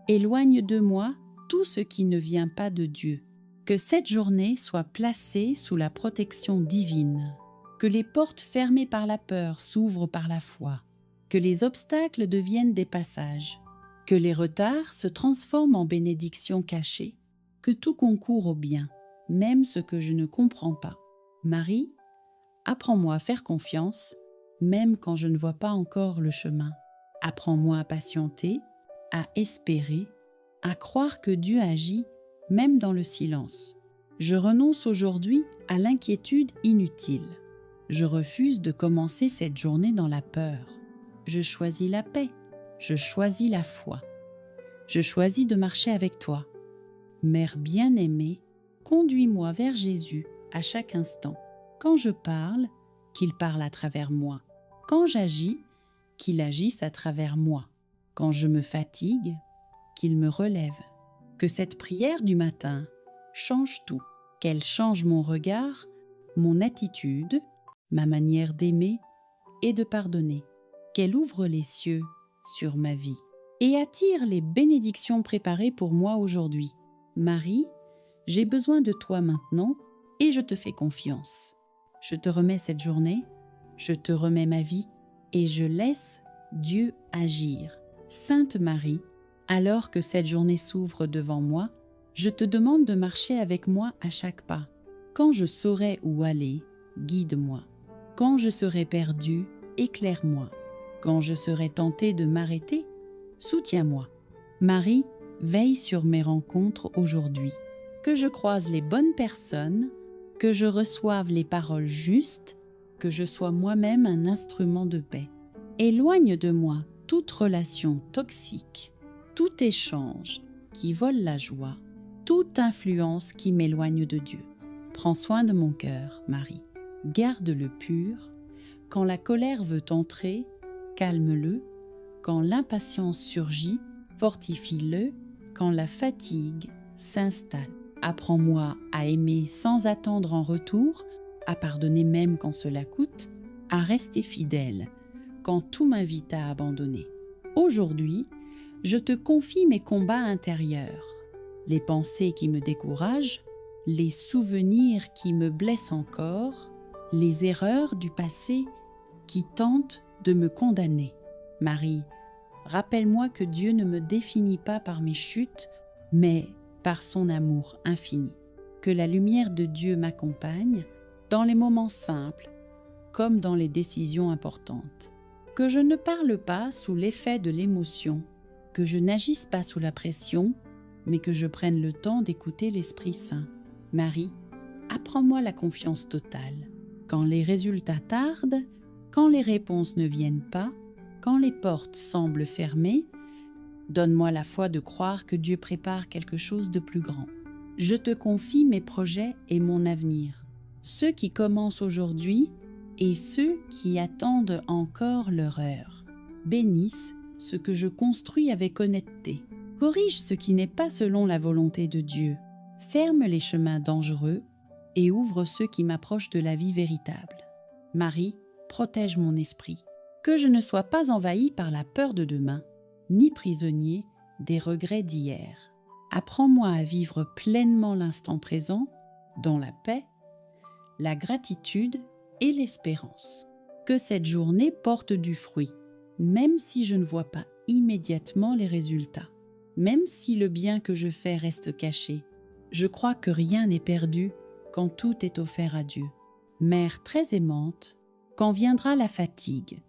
Speaker 1: Éloigne de moi tout ce qui ne vient pas de Dieu. Que cette journée soit placée sous la protection divine. Que les portes fermées par la peur s'ouvrent par la foi. Que les obstacles deviennent des passages. Que les retards se transforment en bénédictions cachées. Que tout concourt au bien, même ce que je ne comprends pas. Marie, apprends-moi à faire confiance, même quand je ne vois pas encore le chemin. Apprends-moi à patienter, à espérer, à croire que Dieu agit, même dans le silence. Je renonce aujourd'hui à l'inquiétude inutile. Je refuse de commencer cette journée dans la peur. Je choisis la paix. Je choisis la foi. Je choisis de marcher avec toi. Mère bien-aimée, conduis-moi vers Jésus à chaque instant. Quand je parle, qu'il parle à travers moi. Quand j'agis, qu'il agisse à travers moi. Quand je me fatigue, qu'il me relève. Que cette prière du matin, change tout, qu'elle change mon regard, mon attitude, ma manière d'aimer et de pardonner, qu'elle ouvre les cieux sur ma vie et attire les bénédictions préparées pour moi aujourd'hui. Marie, j'ai besoin de toi maintenant et je te fais confiance. Je te remets cette journée, je te remets ma vie et je laisse Dieu agir. Sainte Marie, alors que cette journée s'ouvre devant moi, je te demande de marcher avec moi à chaque pas. Quand je saurai où aller, guide-moi. Quand je serai perdu, éclaire-moi. Quand je serai tenté de m'arrêter, soutiens-moi. Marie, veille sur mes rencontres aujourd'hui. Que je croise les bonnes personnes, que je reçoive les paroles justes, que je sois moi-même un instrument de paix. Éloigne de moi toute relation toxique, tout échange qui vole la joie, toute influence qui m'éloigne de Dieu. Prends soin de mon cœur, Marie. Garde-le pur. Quand la colère veut entrer, calme-le. Quand l'impatience surgit, fortifie-le. Quand la fatigue s'installe, apprends-moi à aimer sans attendre en retour, à pardonner même quand cela coûte, à rester fidèle quand tout m'invite à abandonner. Aujourd'hui, je te confie mes combats intérieurs, les pensées qui me découragent, les souvenirs qui me blessent encore, les erreurs du passé qui tentent de me condamner. Marie, rappelle-moi que Dieu ne me définit pas par mes chutes, mais par son amour infini. Que la lumière de Dieu m'accompagne dans les moments simples comme dans les décisions importantes. Que je ne parle pas sous l'effet de l'émotion, que je n'agisse pas sous la pression, mais que je prenne le temps d'écouter l'Esprit Saint. Marie, apprends-moi la confiance totale. Quand les résultats tardent, quand les réponses ne viennent pas, quand les portes semblent fermées, donne-moi la foi de croire que Dieu prépare quelque chose de plus grand. Je te confie mes projets et mon avenir, ceux qui commencent aujourd'hui et ceux qui attendent encore leur heure. Bénisse ce que je construis avec honnêteté. Corrige ce qui n'est pas selon la volonté de Dieu. Ferme les chemins dangereux et ouvre ceux qui m'approchent de la vie véritable. Marie, protège mon esprit. Que je ne sois pas envahi par la peur de demain, ni prisonnier des regrets d'hier. Apprends-moi à vivre pleinement l'instant présent, dans la paix, la gratitude et l'espérance. Que cette journée porte du fruit, même si je ne vois pas immédiatement les résultats. Même si le bien que je fais reste caché, je crois que rien n'est perdu quand tout est offert à Dieu. Mère très aimante, quand viendra la fatigue,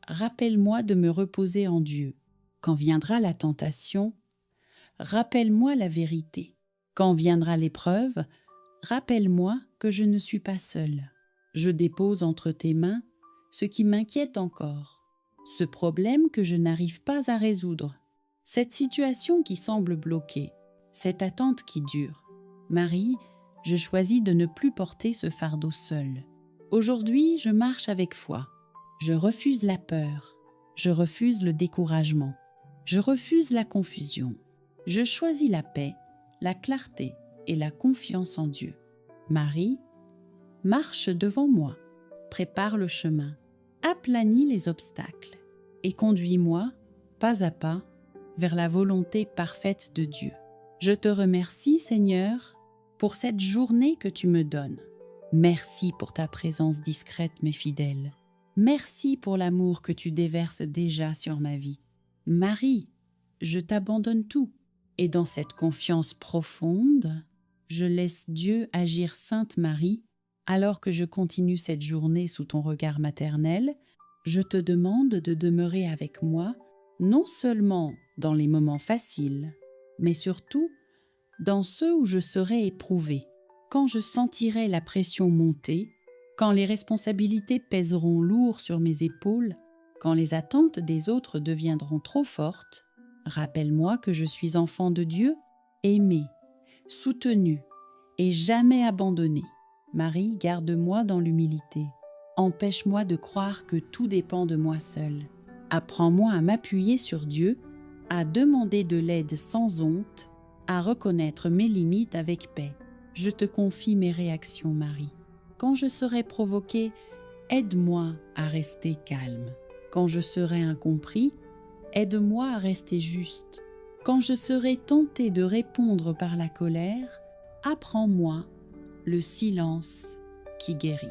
Speaker 1: rappelle-moi de me reposer en Dieu. Quand viendra la tentation, rappelle-moi la vérité. Quand viendra l'épreuve, rappelle-moi que je ne suis pas seule. Je dépose entre tes mains ce qui m'inquiète encore, ce problème que je n'arrive pas à résoudre, cette situation qui semble bloquée, cette attente qui dure. Marie, je choisis de ne plus porter ce fardeau seul. Aujourd'hui, je marche avec foi. Je refuse la peur. Je refuse le découragement. Je refuse la confusion. Je choisis la paix, la clarté et la confiance en Dieu. Marie, marche devant moi, prépare le chemin, aplanis les obstacles et conduis-moi, pas à pas, vers la volonté parfaite de Dieu. Je te remercie, Seigneur, pour cette journée que tu me donnes. Merci pour ta présence discrète mais fidèle. Merci pour l'amour que tu déverses déjà sur ma vie. Marie, je t'abandonne tout. Et dans cette confiance profonde, je laisse Dieu agir. Sainte Marie, alors que je continue cette journée sous ton regard maternel, je te demande de demeurer avec moi, non seulement dans les moments faciles, mais surtout dans ceux où je serai éprouvée, quand je sentirai la pression monter, quand les responsabilités pèseront lourd sur mes épaules, quand les attentes des autres deviendront trop fortes. Rappelle-moi que je suis enfant de Dieu, aimé, soutenu et jamais abandonné. Marie, garde-moi dans l'humilité. Empêche-moi de croire que tout dépend de moi seul. Apprends-moi à m'appuyer sur Dieu, à demander de l'aide sans honte à reconnaître mes limites avec paix. Je te confie mes réactions, Marie. Quand je serai provoquée, aide-moi à rester calme. Quand je serai incompris, aide-moi à rester juste. Quand je serai tentée de répondre par la colère, apprends-moi le silence qui guérit.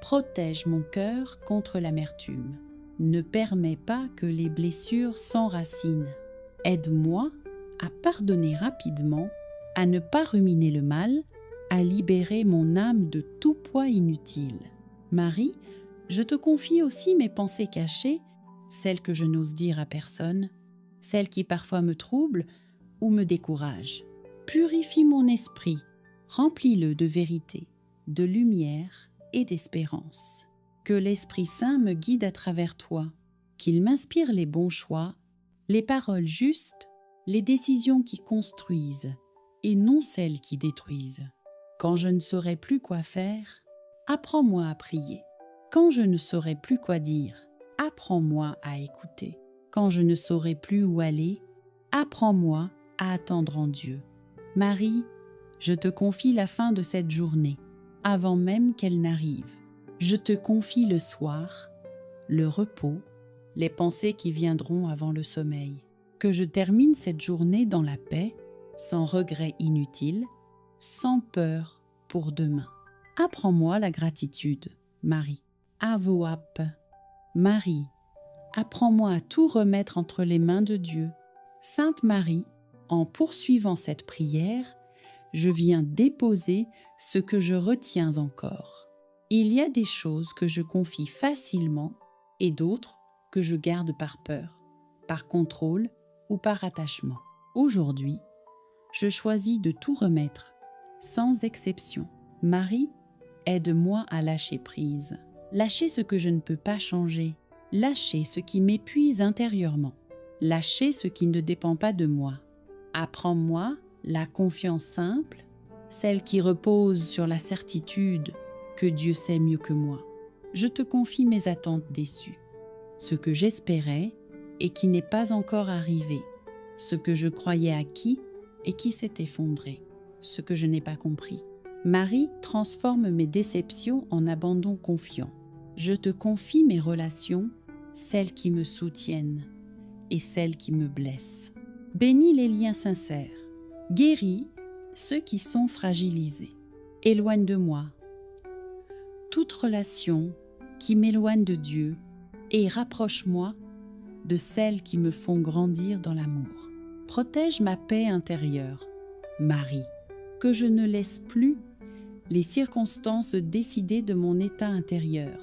Speaker 1: Protège mon cœur contre l'amertume. Ne permets pas que les blessures s'enracinent. Aide-moi à pardonner rapidement, à ne pas ruminer le mal, à libérer mon âme de tout poids inutile. Marie, je te confie aussi mes pensées cachées, celles que je n'ose dire à personne, celles qui parfois me troublent ou me découragent. Purifie mon esprit, remplis-le de vérité, de lumière et d'espérance. Que l'Esprit Saint me guide à travers toi, qu'il m'inspire les bons choix, les paroles justes, les décisions qui construisent et non celles qui détruisent. Quand je ne saurai plus quoi faire, apprends-moi à prier. Quand je ne saurai plus quoi dire, apprends-moi à écouter. Quand je ne saurai plus où aller, apprends-moi à attendre en Dieu. Marie, je te confie la fin de cette journée, avant même qu'elle n'arrive. Je te confie le soir, le repos, les pensées qui viendront avant le sommeil. Que je termine cette journée dans la paix, sans regret inutile, sans peur pour demain. Apprends-moi la gratitude, Marie. Avoap. Marie, apprends-moi à tout remettre entre les mains de Dieu. Sainte Marie, en poursuivant cette prière, je viens déposer ce que je retiens encore. Il y a des choses que je confie facilement et d'autres que je garde par peur, par contrôle ou par attachement. Aujourd'hui, je choisis de tout remettre, sans exception. Marie, aide-moi à lâcher prise. Lâcher ce que je ne peux pas changer. Lâcher ce qui m'épuise intérieurement. Lâcher ce qui ne dépend pas de moi. Apprends-moi la confiance simple, celle qui repose sur la certitude que Dieu sait mieux que moi. Je te confie mes attentes déçues, ce que j'espérais et qui n'est pas encore arrivé, ce que je croyais acquis et qui s'est effondré, ce que je n'ai pas compris. Marie transforme mes déceptions en abandon confiant. Je te confie mes relations, celles qui me soutiennent et celles qui me blessent. Bénis les liens sincères, guéris ceux qui sont fragilisés. Éloigne de moi toute relation qui m'éloigne de Dieu et rapproche-moi de celles qui me font grandir dans l'amour. Protège ma paix intérieure, Marie, que je ne laisse plus les circonstances décider de mon état intérieur,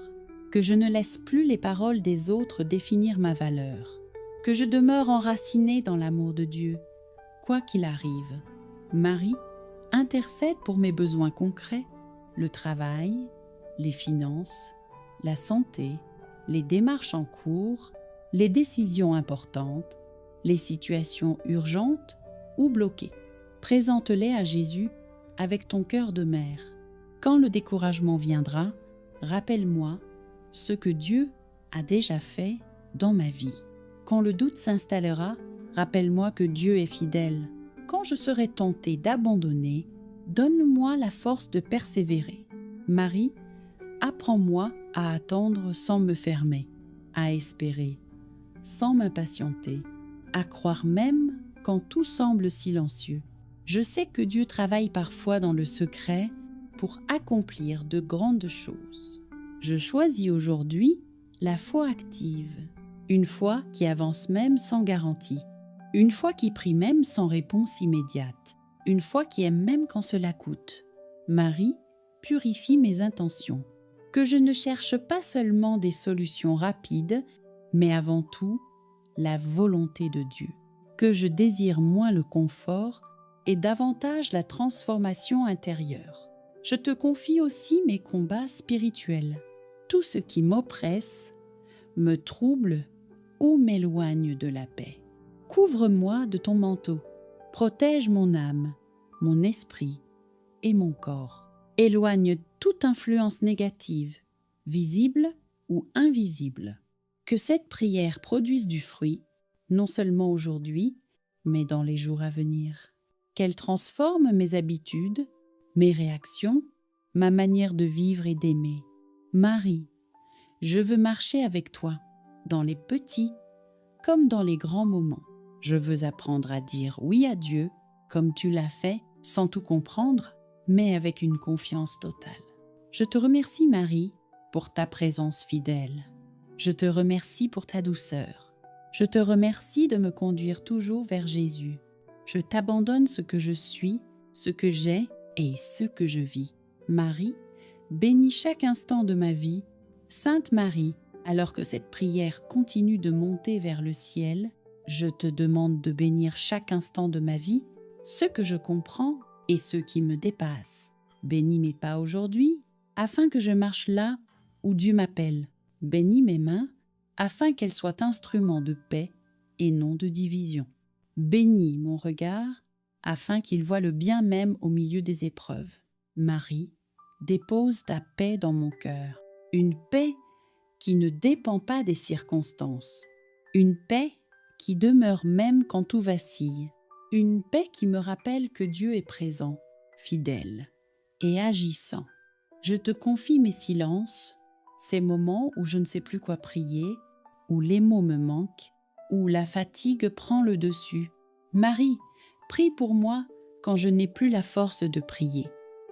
Speaker 1: que je ne laisse plus les paroles des autres définir ma valeur, que je demeure enracinée dans l'amour de Dieu, quoi qu'il arrive. Marie, intercède pour mes besoins concrets, le travail, les finances, la santé, les démarches en cours, les décisions importantes, les situations urgentes ou bloquées. Présente-les à Jésus avec ton cœur de mère. Quand le découragement viendra, rappelle-moi ce que Dieu a déjà fait dans ma vie. Quand le doute s'installera, rappelle-moi que Dieu est fidèle. Quand je serai tentée d'abandonner, donne-moi la force de persévérer. Marie, apprends-moi à attendre sans me fermer, à espérer sans m'impatienter, à croire même quand tout semble silencieux. Je sais que Dieu travaille parfois dans le secret pour accomplir de grandes choses. Je choisis aujourd'hui la foi active, une foi qui avance même sans garantie, une foi qui prie même sans réponse immédiate, une foi qui aime même quand cela coûte. Marie, purifie mes intentions, que je ne cherche pas seulement des solutions rapides, mais avant tout, la volonté de Dieu, que je désire moins le confort et davantage la transformation intérieure. Je te confie aussi mes combats spirituels, tout ce qui m'oppresse, me trouble ou m'éloigne de la paix. Couvre-moi de ton manteau, protège mon âme, mon esprit et mon corps. Éloigne toute influence négative, visible ou invisible. Que cette prière produise du fruit, non seulement aujourd'hui, mais dans les jours à venir. qu'elle transforme mes habitudes, mes réactions, ma manière de vivre et d'aimer. Marie, je veux marcher avec toi, dans les petits comme dans les grands moments. Je veux apprendre à dire oui à Dieu, comme tu l'as fait, sans tout comprendre, mais avec une confiance totale. Je te remercie, Marie, pour ta présence fidèle. Je te remercie pour ta douceur. Je te remercie de me conduire toujours vers Jésus. Je t'abandonne ce que je suis, ce que j'ai et ce que je vis. Marie, bénis chaque instant de ma vie. Sainte Marie, alors que cette prière continue de monter vers le ciel, je te demande de bénir chaque instant de ma vie, ce que je comprends et ce qui me dépasse. Bénis mes pas aujourd'hui, afin que je marche là où Dieu m'appelle. Bénis mes mains, afin qu'elles soient instruments de paix et non de division. Bénis mon regard, afin qu'il voie le bien même au milieu des épreuves. Marie, dépose ta paix dans mon cœur, une paix qui ne dépend pas des circonstances, une paix qui demeure même quand tout vacille, une paix qui me rappelle que Dieu est présent, fidèle et agissant. Je te confie mes silences, ces moments où je ne sais plus quoi prier, où les mots me manquent, où la fatigue prend le dessus. Marie, prie pour moi quand je n'ai plus la force de prier.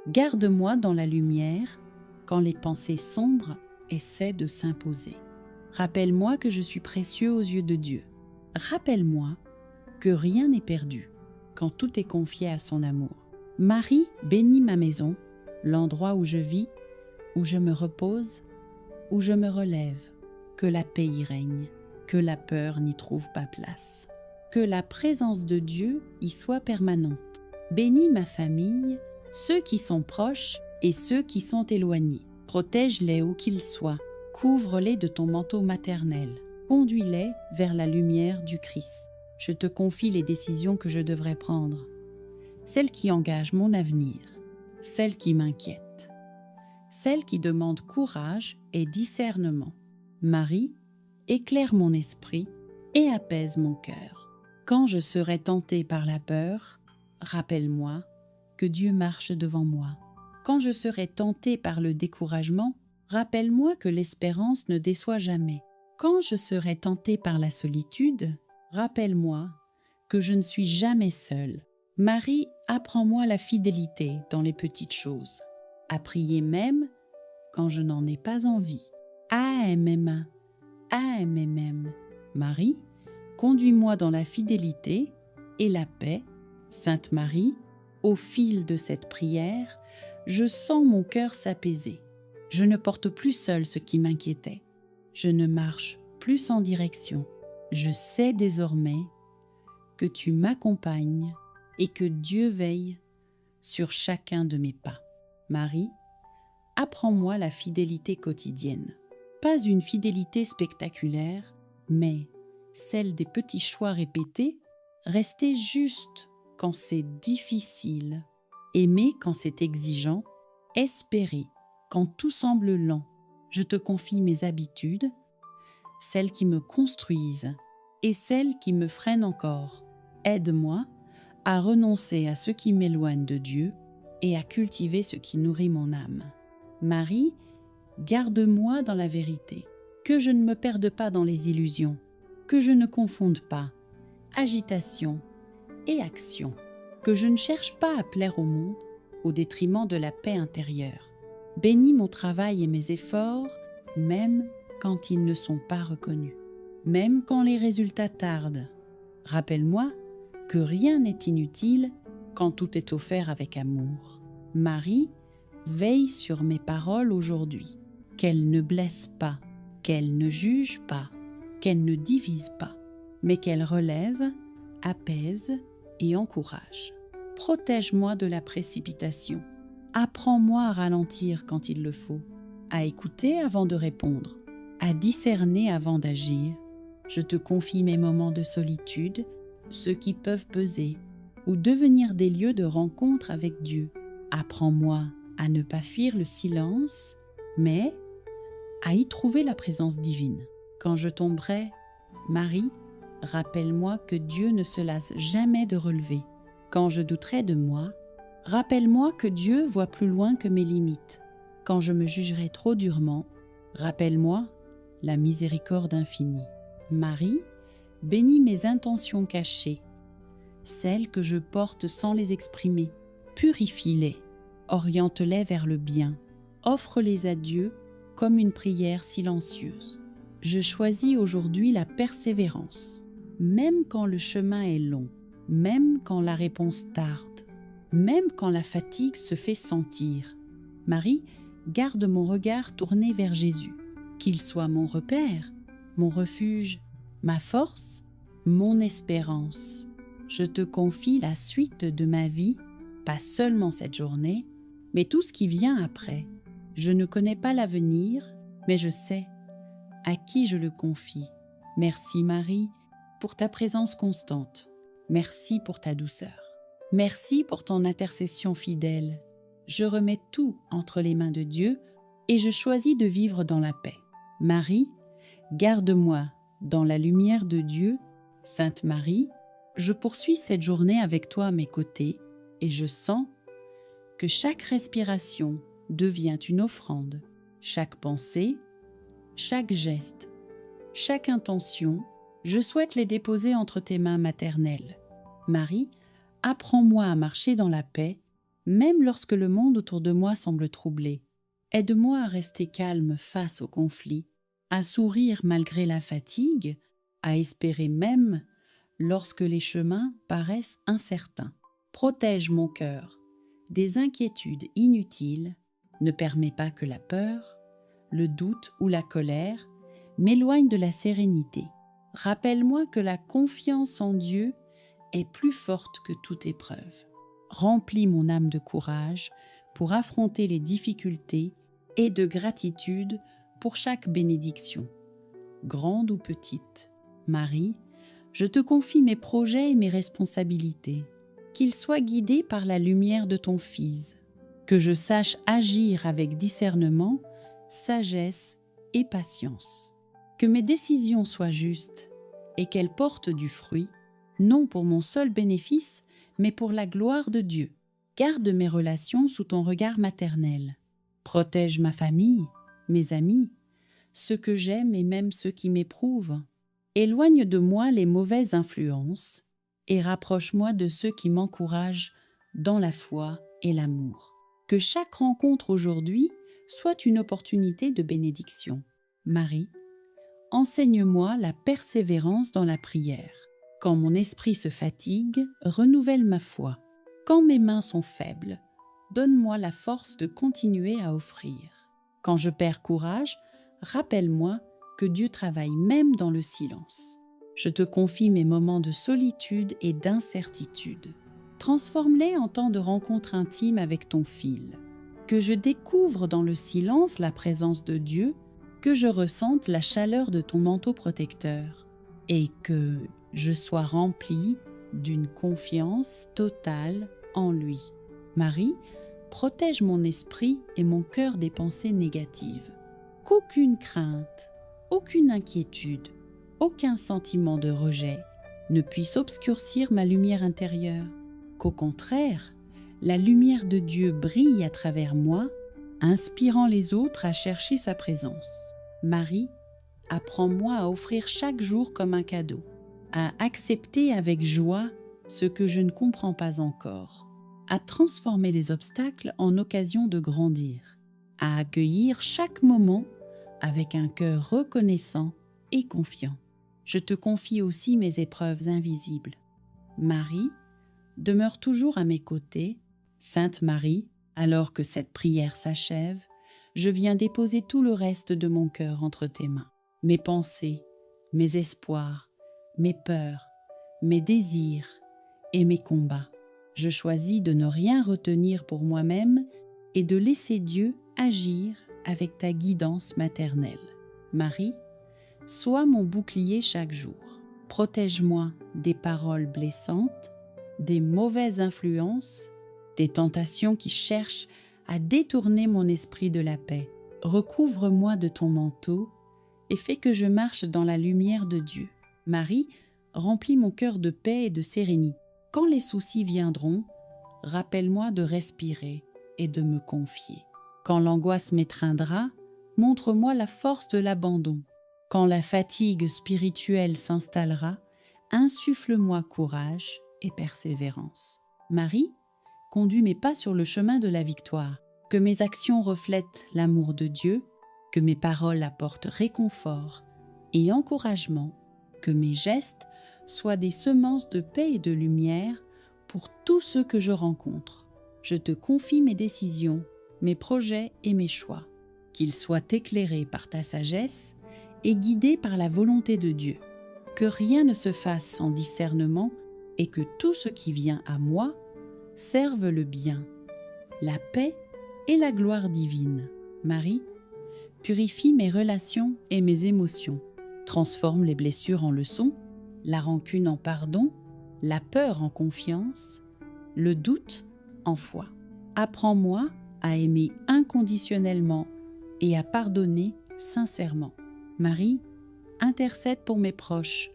Speaker 1: Garde-moi dans la lumière quand les pensées sombres essaient de s'imposer. Rappelle-moi que je suis précieux aux yeux de Dieu. Rappelle-moi que rien n'est perdu quand tout est confié à son amour. Marie, bénis ma maison, l'endroit où je vis, où je me repose, où je me relève. Que la paix y règne, que la peur n'y trouve pas place. Que la présence de Dieu y soit permanente. Bénis ma famille, ceux qui sont proches et ceux qui sont éloignés. Protège-les où qu'ils soient, couvre-les de ton manteau maternel, conduis-les vers la lumière du Christ. Je te confie les décisions que je devrais prendre, celles qui engagent mon avenir, celles qui m'inquiètent, celles qui demandent courage et discernement. Marie, éclaire mon esprit et apaise mon cœur. Quand je serai tentée par la peur, rappelle-moi que Dieu marche devant moi. Quand je serai tentée par le découragement, rappelle-moi que l'espérance ne déçoit jamais. Quand je serai tentée par la solitude, rappelle-moi que je ne suis jamais seule. Marie, apprends-moi la fidélité dans les petites choses, à prier même quand je n'en ai pas envie. AMM, AMM. Marie, conduis-moi dans la fidélité et la paix. Sainte Marie, au fil de cette prière, je sens mon cœur s'apaiser. Je ne porte plus seul ce qui m'inquiétait. Je ne marche plus sans direction. Je sais désormais que tu m'accompagnes et que Dieu veille sur chacun de mes pas. Marie, apprends-moi la fidélité quotidienne. Pas une fidélité spectaculaire, mais celle des petits choix répétés, rester juste quand c'est difficile, aimer quand c'est exigeant, espérer quand tout semble lent. Je te confie mes habitudes, celles qui me construisent et celles qui me freinent encore. Aide-moi à renoncer à ce qui m'éloigne de Dieu et à cultiver ce qui nourrit mon âme. Marie, garde-moi dans la vérité, que je ne me perde pas dans les illusions, que je ne confonde pas agitation et action, que je ne cherche pas à plaire au monde au détriment de la paix intérieure. Bénis mon travail et mes efforts, même quand ils ne sont pas reconnus, même quand les résultats tardent. Rappelle-moi que rien n'est inutile quand tout est offert avec amour. Marie, veille sur mes paroles aujourd'hui, qu'elles ne blessent pas, qu'elles ne jugent pas, qu'elles ne divisent pas, mais qu'elles relèvent, apaisent et encouragent. Protège-moi de la précipitation. Apprends-moi à ralentir quand il le faut, à écouter avant de répondre, à discerner avant d'agir. Je te confie mes moments de solitude, ceux qui peuvent peser, ou devenir des lieux de rencontre avec Dieu. Apprends-moi à ne pas fuir le silence, mais à y trouver la présence divine. Quand je tomberai, Marie, rappelle-moi que Dieu ne se lasse jamais de relever. Quand je douterai de moi, rappelle-moi que Dieu voit plus loin que mes limites. Quand je me jugerai trop durement, rappelle-moi la miséricorde infinie. Marie, bénis mes intentions cachées, celles que je porte sans les exprimer. Purifie-les, oriente-les vers le bien, offre-les à Dieu comme une prière silencieuse. Je choisis aujourd'hui la persévérance, même quand le chemin est long, même quand la réponse tarde, même quand la fatigue se fait sentir. Marie, garde mon regard tourné vers Jésus, qu'il soit mon repère, mon refuge, ma force, mon espérance. Je te confie la suite de ma vie, pas seulement cette journée, mais tout ce qui vient après. Je ne connais pas l'avenir, mais je sais à qui je le confie. Merci Marie pour ta présence constante. Merci pour ta douceur. Merci pour ton intercession fidèle. Je remets tout entre les mains de Dieu et je choisis de vivre dans la paix. Marie, garde-moi dans la lumière de Dieu. Sainte Marie, je poursuis cette journée avec toi à mes côtés et je sens que chaque respiration devient une offrande. Chaque pensée, chaque geste, chaque intention, je souhaite les déposer entre tes mains maternelles. Marie, apprends-moi à marcher dans la paix, même lorsque le monde autour de moi semble troublé. Aide-moi à rester calme face au conflit, à sourire malgré la fatigue, à espérer même lorsque les chemins paraissent incertains. Protège mon cœur des inquiétudes inutiles, ne permets pas que la peur, le doute ou la colère m'éloignent de la sérénité. Rappelle-moi que la confiance en Dieu est plus forte que toute épreuve. Remplis mon âme de courage pour affronter les difficultés et de gratitude pour chaque bénédiction, grande ou petite. Marie, je te confie mes projets et mes responsabilités, qu'ils soient guidés par la lumière de ton Fils, que je sache agir avec discernement, sagesse et patience, que mes décisions soient justes et qu'elles portent du fruit, non pour mon seul bénéfice, mais pour la gloire de Dieu. Garde mes relations sous ton regard maternel. Protège ma famille, mes amis, ceux que j'aime et même ceux qui m'éprouvent. Éloigne de moi les mauvaises influences et rapproche-moi de ceux qui m'encouragent dans la foi et l'amour. Que chaque rencontre aujourd'hui soit une opportunité de bénédiction. Marie, enseigne-moi la persévérance dans la prière. Quand mon esprit se fatigue, renouvelle ma foi. Quand mes mains sont faibles, donne-moi la force de continuer à offrir. Quand je perds courage, rappelle-moi que Dieu travaille même dans le silence. Je te confie mes moments de solitude et d'incertitude. Transforme-les en temps de rencontre intime avec ton Fils. Que je découvre dans le silence la présence de Dieu, que je ressente la chaleur de ton manteau protecteur et que je sois remplie d'une confiance totale en lui. Marie, protège mon esprit et mon cœur des pensées négatives. Qu'aucune crainte, aucune inquiétude, aucun sentiment de rejet ne puisse obscurcir ma lumière intérieure. Qu'au contraire, la lumière de Dieu brille à travers moi, inspirant les autres à chercher sa présence. Marie, apprends-moi à offrir chaque jour comme un cadeau, à accepter avec joie ce que je ne comprends pas encore, à transformer les obstacles en occasion de grandir, à accueillir chaque moment avec un cœur reconnaissant et confiant. Je te confie aussi mes épreuves invisibles. Marie, demeure toujours à mes côtés. Sainte Marie, alors que cette prière s'achève, je viens déposer tout le reste de mon cœur entre tes mains. Mes pensées, mes espoirs, mes peurs, mes désirs et mes combats. Je choisis de ne rien retenir pour moi-même et de laisser Dieu agir avec ta guidance maternelle. Marie, sois mon bouclier chaque jour. Protège-moi des paroles blessantes, des mauvaises influences, des tentations qui cherchent à détourner mon esprit de la paix. Recouvre-moi de ton manteau et fais que je marche dans la lumière de Dieu. Marie, remplis mon cœur de paix et de sérénité. quand les soucis viendront, rappelle-moi de respirer et de me confier. Quand l'angoisse m'étreindra, montre-moi la force de l'abandon. Quand la fatigue spirituelle s'installera, insuffle-moi courage et persévérance. Marie, conduis mes pas sur le chemin de la victoire. Que mes actions reflètent l'amour de Dieu, que mes paroles apportent réconfort et encouragement, que mes gestes soient des semences de paix et de lumière pour tous ceux que je rencontre. Je te confie mes décisions, mes projets et mes choix, qu'ils soient éclairés par ta sagesse et guidés par la volonté de Dieu. Que rien ne se fasse sans discernement et que tout ce qui vient à moi serve le bien, la paix et la gloire divine. Marie, purifie mes relations et mes émotions, transforme les blessures en leçons, la rancune en pardon, la peur en confiance, le doute en foi. Apprends-moi à aimer inconditionnellement et à pardonner sincèrement. Marie, intercède pour mes proches,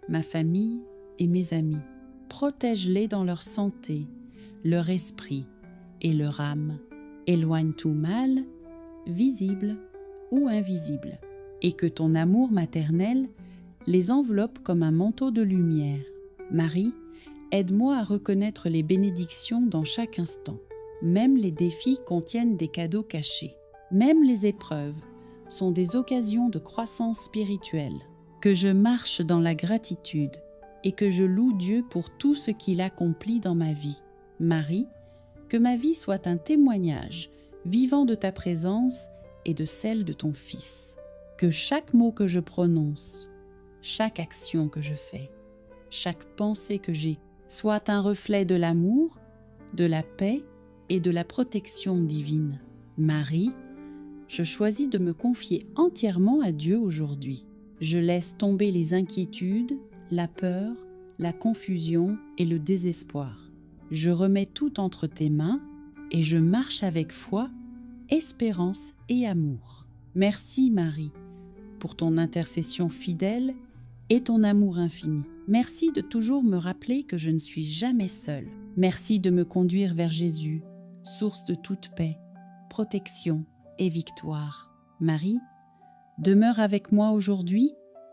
Speaker 1: ma famille et mes amis. Protège-les dans leur santé, leur esprit et leur âme. Éloigne tout mal, visible ou invisible, et que ton amour maternel les enveloppe comme un manteau de lumière. Marie, aide-moi à reconnaître les bénédictions dans chaque instant. Même les défis contiennent des cadeaux cachés. Même les épreuves sont des occasions de croissance spirituelle. Que je marche dans la gratitude et que je loue Dieu pour tout ce qu'il accomplit dans ma vie. Marie, que ma vie soit un témoignage vivant de ta présence et de celle de ton Fils. Que chaque mot que je prononce, chaque action que je fais, chaque pensée que j'ai soit un reflet de l'amour, de la paix et de la protection divine. Marie, je choisis de me confier entièrement à Dieu aujourd'hui. Je laisse tomber les inquiétudes, la peur, la confusion et le désespoir. Je remets tout entre tes mains et je marche avec foi, espérance et amour. Merci Marie pour ton intercession fidèle et ton amour infini. Merci de toujours me rappeler que je ne suis jamais seule. Merci de me conduire vers Jésus, source de toute paix, protection et victoire. Marie, demeure avec moi aujourd'hui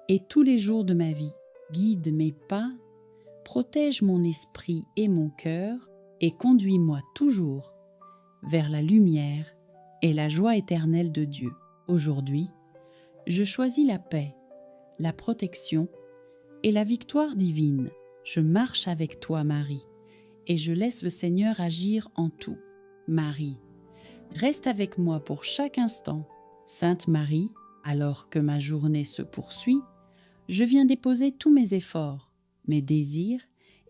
Speaker 1: et tous les jours de ma vie. Guide mes pas, protège mon esprit et mon cœur et conduis-moi toujours vers la lumière et la joie éternelle de Dieu. Aujourd'hui, je choisis la paix, la protection et la victoire divine. Je marche avec toi, Marie, et je laisse le Seigneur agir en tout. Marie, reste avec moi pour chaque instant. Sainte Marie, alors que ma journée se poursuit, je viens déposer tous mes efforts, mes désirs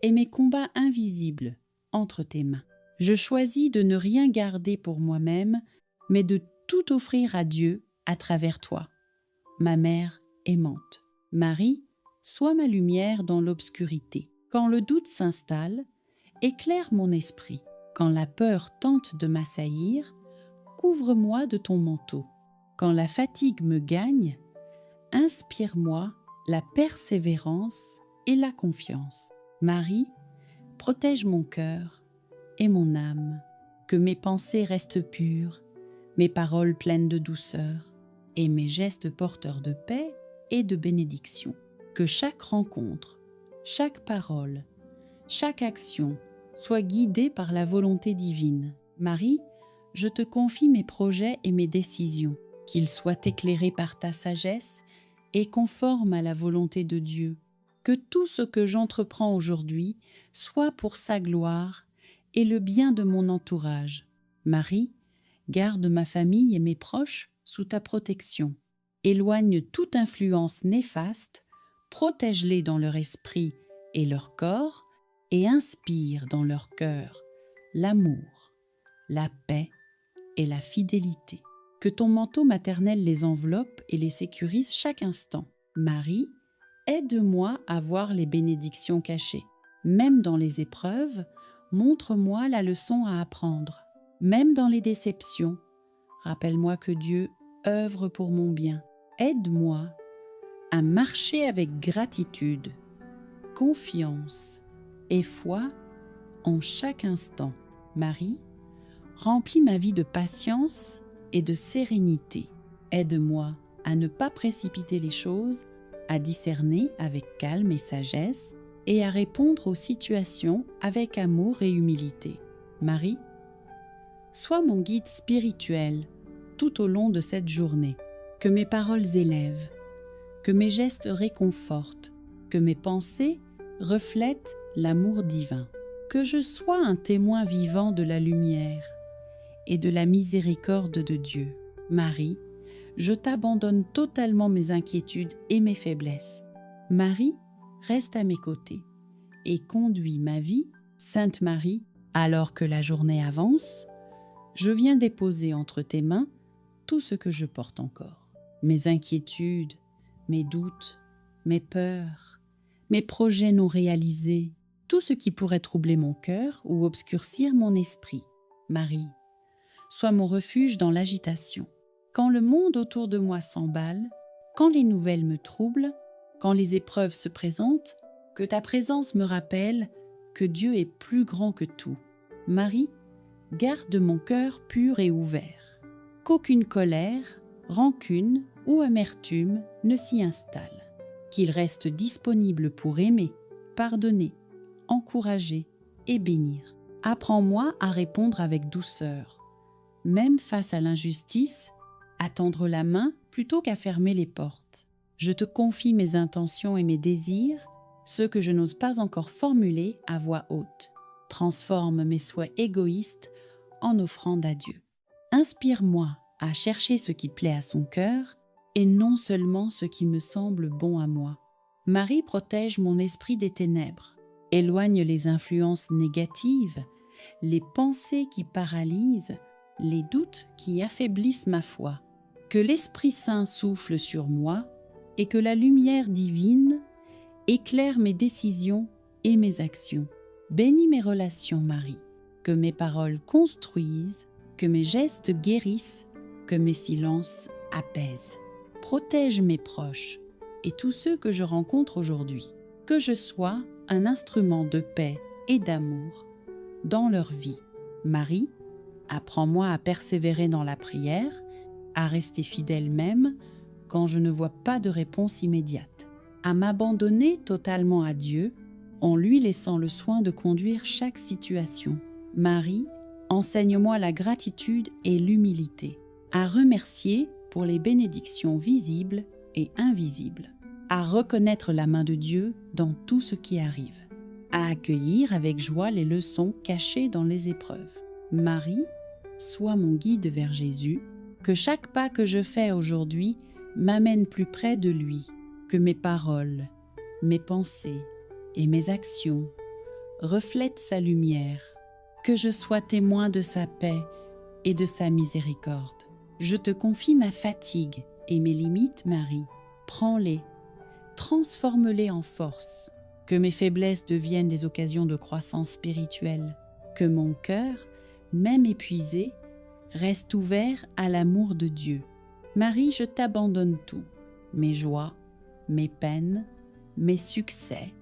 Speaker 1: et mes combats invisibles entre tes mains. Je choisis de ne rien garder pour moi-même, mais de tout offrir à Dieu à travers toi, ma mère aimante. Marie, sois ma lumière dans l'obscurité. Quand le doute s'installe, éclaire mon esprit. Quand la peur tente de m'assaillir, couvre-moi de ton manteau. Quand la fatigue me gagne, inspire-moi la persévérance et la confiance. Marie, protège mon cœur et mon âme, que mes pensées restent pures, mes paroles pleines de douceur et mes gestes porteurs de paix et de bénédiction. Que chaque rencontre, chaque parole, chaque action soit guidée par la volonté divine. Marie, je te confie mes projets et mes décisions, qu'ils soient éclairés par ta sagesse et conformes à la volonté de Dieu. Que tout ce que j'entreprends aujourd'hui soit pour sa gloire et le bien de mon entourage. Marie, garde ma famille et mes proches sous ta protection. Éloigne toute influence néfaste, protège-les dans leur esprit et leur corps et inspire dans leur cœur l'amour, la paix et la fidélité. Que ton manteau maternel les enveloppe et les sécurise chaque instant. Marie, aide-moi à voir les bénédictions cachées. Même dans les épreuves, montre-moi la leçon à apprendre. Même dans les déceptions, rappelle-moi que Dieu œuvre pour mon bien. Aide-moi à marcher avec gratitude, confiance et foi en chaque instant. Marie, remplis ma vie de patience et de sérénité. Aide-moi à ne pas précipiter les choses, à discerner avec calme et sagesse et à répondre aux situations avec amour et humilité. Marie, sois mon guide spirituel tout au long de cette journée. Que mes paroles élèvent, que mes gestes réconfortent, que mes pensées reflètent l'amour divin. Que je sois un témoin vivant de la lumière et de la miséricorde de Dieu. Marie, je t'abandonne totalement mes inquiétudes et mes faiblesses. Marie, reste à mes côtés et conduis ma vie. Sainte Marie, alors que la journée avance, je viens déposer entre tes mains tout ce que je porte encore. Mes inquiétudes, mes doutes, mes peurs, mes projets non réalisés, tout ce qui pourrait troubler mon cœur ou obscurcir mon esprit. Marie, sois mon refuge dans l'agitation. Quand le monde autour de moi s'emballe, quand les nouvelles me troublent, quand les épreuves se présentent, que ta présence me rappelle que Dieu est plus grand que tout. Marie, garde mon cœur pur et ouvert. Qu'aucune colère, rancune ou amertume ne s'y installe. Qu'il reste disponible pour aimer, pardonner, encourager et bénir. Apprends-moi à répondre avec douceur, même face à l'injustice, à tendre la main plutôt qu'à fermer les portes. Je te confie mes intentions et mes désirs, ceux que je n'ose pas encore formuler à voix haute. Transforme mes souhaits égoïstes en offrande à Dieu. Inspire-moi à chercher ce qui plaît à son cœur et non seulement ce qui me semble bon à moi. Marie protège mon esprit des ténèbres, éloigne les influences négatives, les pensées qui paralysent, les doutes qui affaiblissent ma foi. Que l'Esprit Saint souffle sur moi et que la lumière divine éclaire mes décisions et mes actions. Bénis mes relations, Marie, que mes paroles construisent, que mes gestes guérissent, que mes silences apaisent. Protège mes proches et tous ceux que je rencontre aujourd'hui, que je sois un instrument de paix et d'amour dans leur vie. Marie, apprends-moi à persévérer dans la prière, à rester fidèle même quand je ne vois pas de réponse immédiate, à m'abandonner totalement à Dieu en lui laissant le soin de conduire chaque situation. Marie, enseigne-moi la gratitude et l'humilité, à remercier pour les bénédictions visibles et invisibles, à reconnaître la main de Dieu dans tout ce qui arrive, à accueillir avec joie les leçons cachées dans les épreuves. Marie, sois mon guide vers Jésus, que chaque pas que je fais aujourd'hui m'amène plus près de lui, que mes paroles, mes pensées et mes actions reflètent sa lumière, que je sois témoin de sa paix et de sa miséricorde. Je te confie ma fatigue et mes limites, Marie. Prends-les, transforme-les en force, que mes faiblesses deviennent des occasions de croissance spirituelle, que mon cœur, même épuisé, reste ouvert à l'amour de Dieu. Marie, je t'abandonne tout, mes joies, mes peines, mes succès,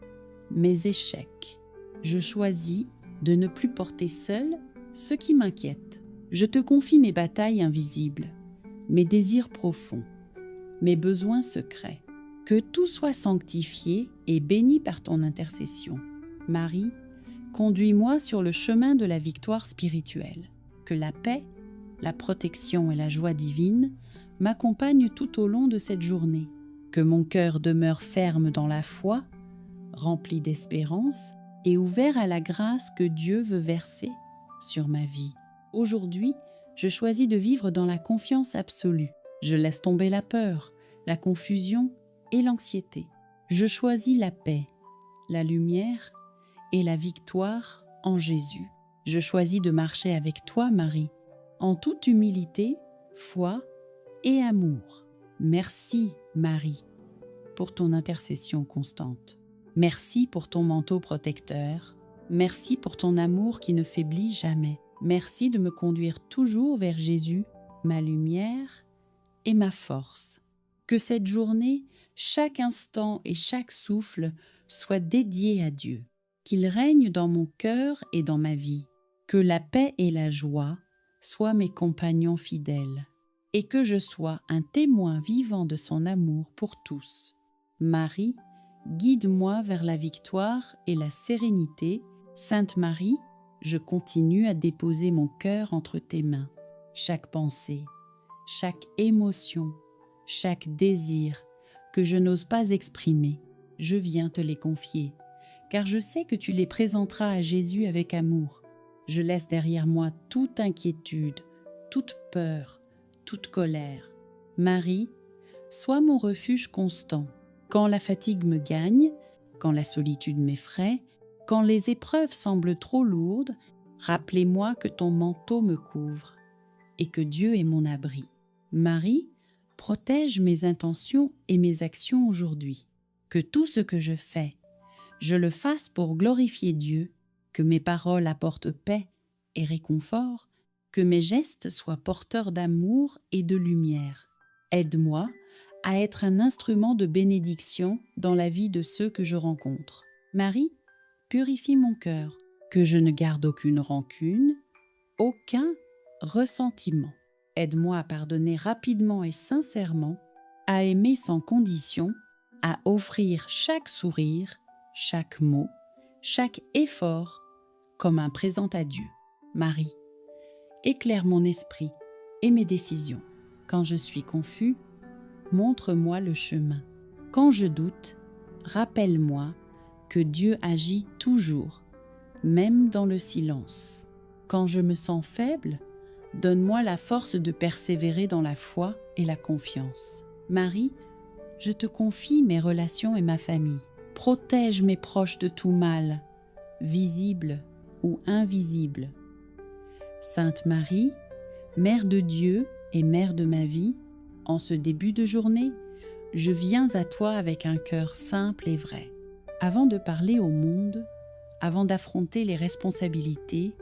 Speaker 1: mes échecs. Je choisis de ne plus porter seule ce qui m'inquiète. Je te confie mes batailles invisibles, mes désirs profonds, mes besoins secrets. Que tout soit sanctifié et béni par ton intercession. Marie, conduis-moi sur le chemin de la victoire spirituelle. Que la paix, la protection et la joie divine m'accompagnent tout au long de cette journée. Que mon cœur demeure ferme dans la foi, rempli d'espérance et ouvert à la grâce que Dieu veut verser sur ma vie. Aujourd'hui, je choisis de vivre dans la confiance absolue. Je laisse tomber la peur, la confusion et l'anxiété. Je choisis la paix, la lumière et la victoire en Jésus. Je choisis de marcher avec toi, Marie, en toute humilité, foi et amour. Merci, Marie, pour ton intercession constante. Merci pour ton manteau protecteur. Merci pour ton amour qui ne faiblit jamais. Merci de me conduire toujours vers Jésus, ma lumière et ma force. Que cette journée, chaque instant et chaque souffle soit dédié à Dieu. qu'il règne dans mon cœur et dans ma vie, que la paix et la joie soient mes compagnons fidèles, et que je sois un témoin vivant de son amour pour tous. Marie, guide-moi vers la victoire et la sérénité. Sainte Marie, je continue à déposer mon cœur entre tes mains. Chaque pensée, chaque émotion, chaque désir que je n'ose pas exprimer, je viens te les confier, car je sais que tu les présenteras à Jésus avec amour. Je laisse derrière moi toute inquiétude, toute peur, toute colère. Marie, sois mon refuge constant. Quand la fatigue me gagne, quand la solitude m'effraie, quand les épreuves semblent trop lourdes, rappelez-moi que ton manteau me couvre et que Dieu est mon abri. Marie, protège mes intentions et mes actions aujourd'hui. Que tout ce que je fais, je le fasse pour glorifier Dieu, que mes paroles apportent paix et réconfort, que mes gestes soient porteurs d'amour et de lumière. Aide-moi à être un instrument de bénédiction dans la vie de ceux que je rencontre. Marie, purifie mon cœur, que je ne garde aucune rancune, aucun ressentiment. Aide-moi à pardonner rapidement et sincèrement, à aimer sans condition, à offrir chaque sourire, chaque mot, chaque effort comme un présent à Dieu. Marie, éclaire mon esprit et mes décisions. Quand je suis confus, montre-moi le chemin. Quand je doute, rappelle-moi que Dieu agit toujours, même dans le silence. Quand je me sens faible, donne-moi la force de persévérer dans la foi et la confiance. Marie, je te confie mes relations et ma famille. Protège mes proches de tout mal, visible ou invisible. Sainte Marie, Mère de Dieu et Mère de ma vie, en ce début de journée, je viens à toi avec un cœur simple et vrai. Avant de parler au monde, avant d'affronter les responsabilités,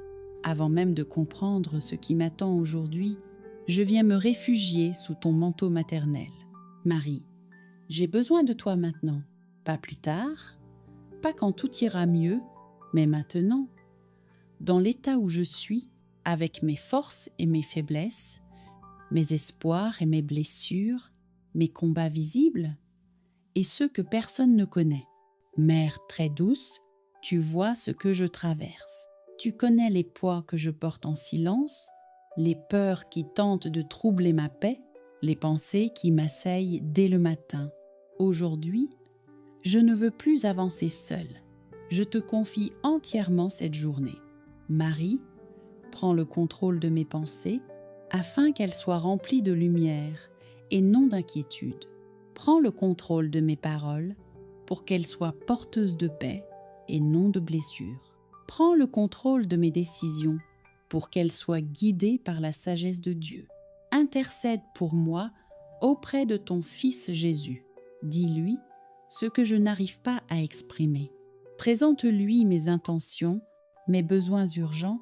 Speaker 1: avant même de comprendre ce qui m'attend aujourd'hui, je viens me réfugier sous ton manteau maternel. Marie, j'ai besoin de toi maintenant, pas plus tard, pas quand tout ira mieux, mais maintenant. Dans l'état où je suis, avec mes forces et mes faiblesses, mes espoirs et mes blessures, mes combats visibles et ceux que personne ne connaît. Mère très douce, tu vois ce que je traverse. Tu connais les poids que je porte en silence, les peurs qui tentent de troubler ma paix, les pensées qui m'assaillent dès le matin. Aujourd'hui, je ne veux plus avancer seule. Je te confie entièrement cette journée. Marie, prends le contrôle de mes pensées afin qu'elles soient remplies de lumière et non d'inquiétude. Prends le contrôle de mes paroles pour qu'elles soient porteuses de paix et non de blessures. Prends le contrôle de mes décisions pour qu'elles soient guidées par la sagesse de Dieu. Intercède pour moi auprès de ton Fils Jésus. Dis-lui ce que je n'arrive pas à exprimer. Présente-lui mes intentions, mes besoins urgents,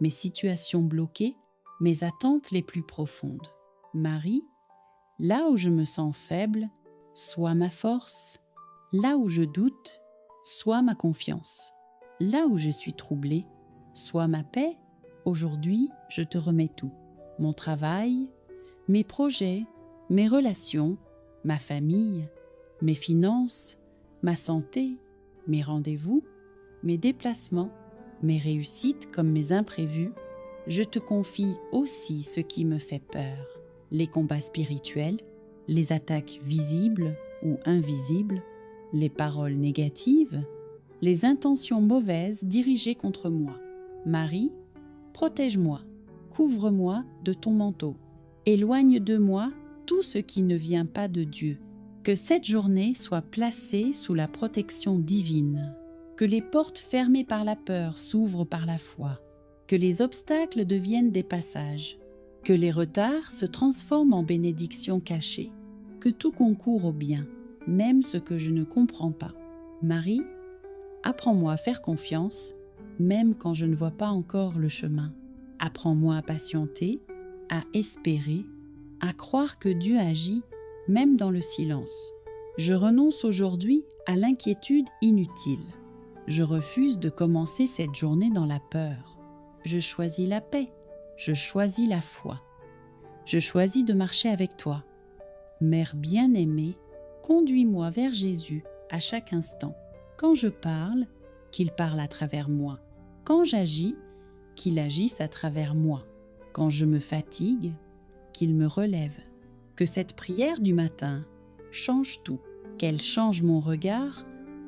Speaker 1: mes situations bloquées, mes attentes les plus profondes. Marie, là où je me sens faible, sois ma force. Là où je doute, sois ma confiance. Là où je suis troublée, sois ma paix. Aujourd'hui, je te remets tout. Mon travail, mes projets, mes relations, ma famille, mes finances, ma santé, mes rendez-vous, mes déplacements, mes réussites comme mes imprévus. Je te confie aussi ce qui me fait peur, les combats spirituels, les attaques visibles ou invisibles, les paroles négatives, les intentions mauvaises dirigées contre moi. Marie, protège-moi, couvre-moi de ton manteau. Éloigne de moi tout ce qui ne vient pas de Dieu. Que cette journée soit placée sous la protection divine. Que les portes fermées par la peur s'ouvrent par la foi. Que les obstacles deviennent des passages. Que les retards se transforment en bénédictions cachées. Que tout concourt au bien, même ce que je ne comprends pas. Marie, apprends-moi à faire confiance, même quand je ne vois pas encore le chemin. Apprends-moi à patienter, à espérer, à croire que Dieu agit, même dans le silence. Je renonce aujourd'hui à l'inquiétude inutile. Je refuse de commencer cette journée dans la peur. Je choisis la paix. Je choisis la foi. Je choisis de marcher avec toi. Mère bien-aimée, conduis-moi vers Jésus à chaque instant. Quand je parle, qu'il parle à travers moi. Quand j'agis, qu'il agisse à travers moi. Quand je me fatigue, qu'il me relève. Que cette prière du matin change tout, qu'elle change mon regard,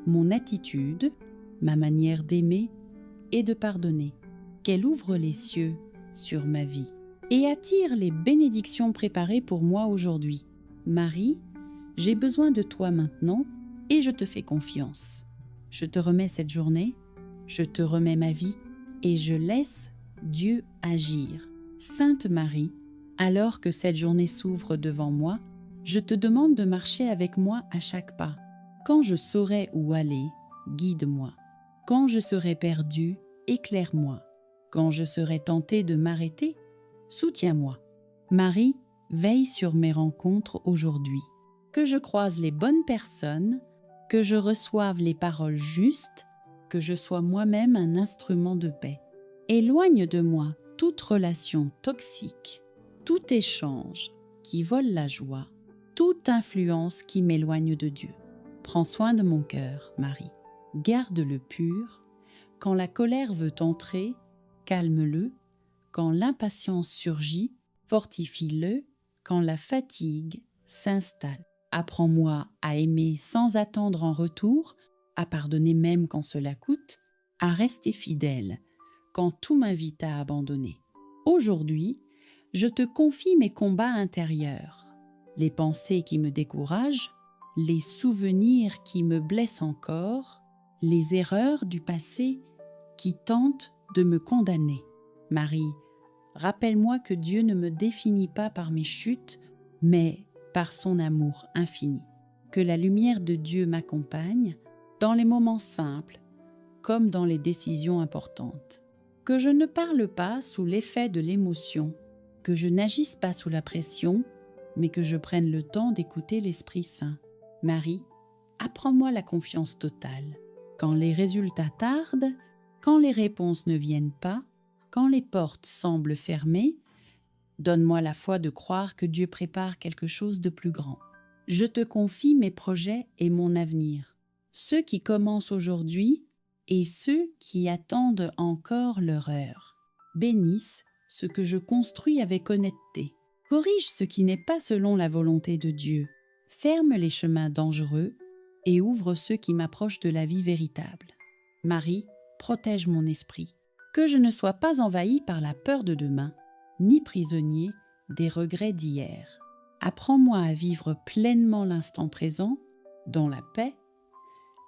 Speaker 1: mon attitude, ma manière d'aimer et de pardonner, qu'elle ouvre les cieux sur ma vie et attire les bénédictions préparées pour moi aujourd'hui. Marie, j'ai besoin de toi maintenant et je te fais confiance. Je te remets cette journée, je te remets ma vie et je laisse Dieu agir. Sainte Marie, alors que cette journée s'ouvre devant moi, je te demande de marcher avec moi à chaque pas. Quand je saurai où aller, guide-moi. Quand je serai perdue, éclaire-moi. Quand je serai tentée de m'arrêter, soutiens-moi. Marie, veille sur mes rencontres aujourd'hui. Que je croise les bonnes personnes, que je reçoive les paroles justes, que je sois moi-même un instrument de paix. Éloigne de moi toute relation toxique, tout échange qui vole la joie, toute influence qui m'éloigne de Dieu. Prends soin de mon cœur, Marie. Garde-le pur. Quand la colère veut entrer, calme-le. Quand l'impatience surgit, fortifie-le. Quand la fatigue s'installe. Apprends-moi à aimer sans attendre en retour, à pardonner même quand cela coûte, à rester fidèle quand tout m'invite à abandonner. Aujourd'hui, je te confie mes combats intérieurs, les pensées qui me découragent, les souvenirs qui me blessent encore, les erreurs du passé qui tentent de me condamner. Marie, rappelle-moi que Dieu ne me définit pas par mes chutes, mais par son amour infini. Que la lumière de Dieu m'accompagne dans les moments simples comme dans les décisions importantes. Que je ne parle pas sous l'effet de l'émotion, que je n'agisse pas sous la pression, mais que je prenne le temps d'écouter l'Esprit Saint. Marie, apprends-moi la confiance totale. Quand les résultats tardent, quand les réponses ne viennent pas, quand les portes semblent fermées, donne-moi la foi de croire que Dieu prépare quelque chose de plus grand. Je te confie mes projets et mon avenir, ceux qui commencent aujourd'hui et ceux qui attendent encore leur heure. Bénisse ce que je construis avec honnêteté. Corrige ce qui n'est pas selon la volonté de Dieu. Ferme les chemins dangereux et ouvre ceux qui m'approchent de la vie véritable. Marie, protège mon esprit. Que je ne sois pas envahi par la peur de demain, ni prisonnier des regrets d'hier. Apprends-moi à vivre pleinement l'instant présent, dans la paix,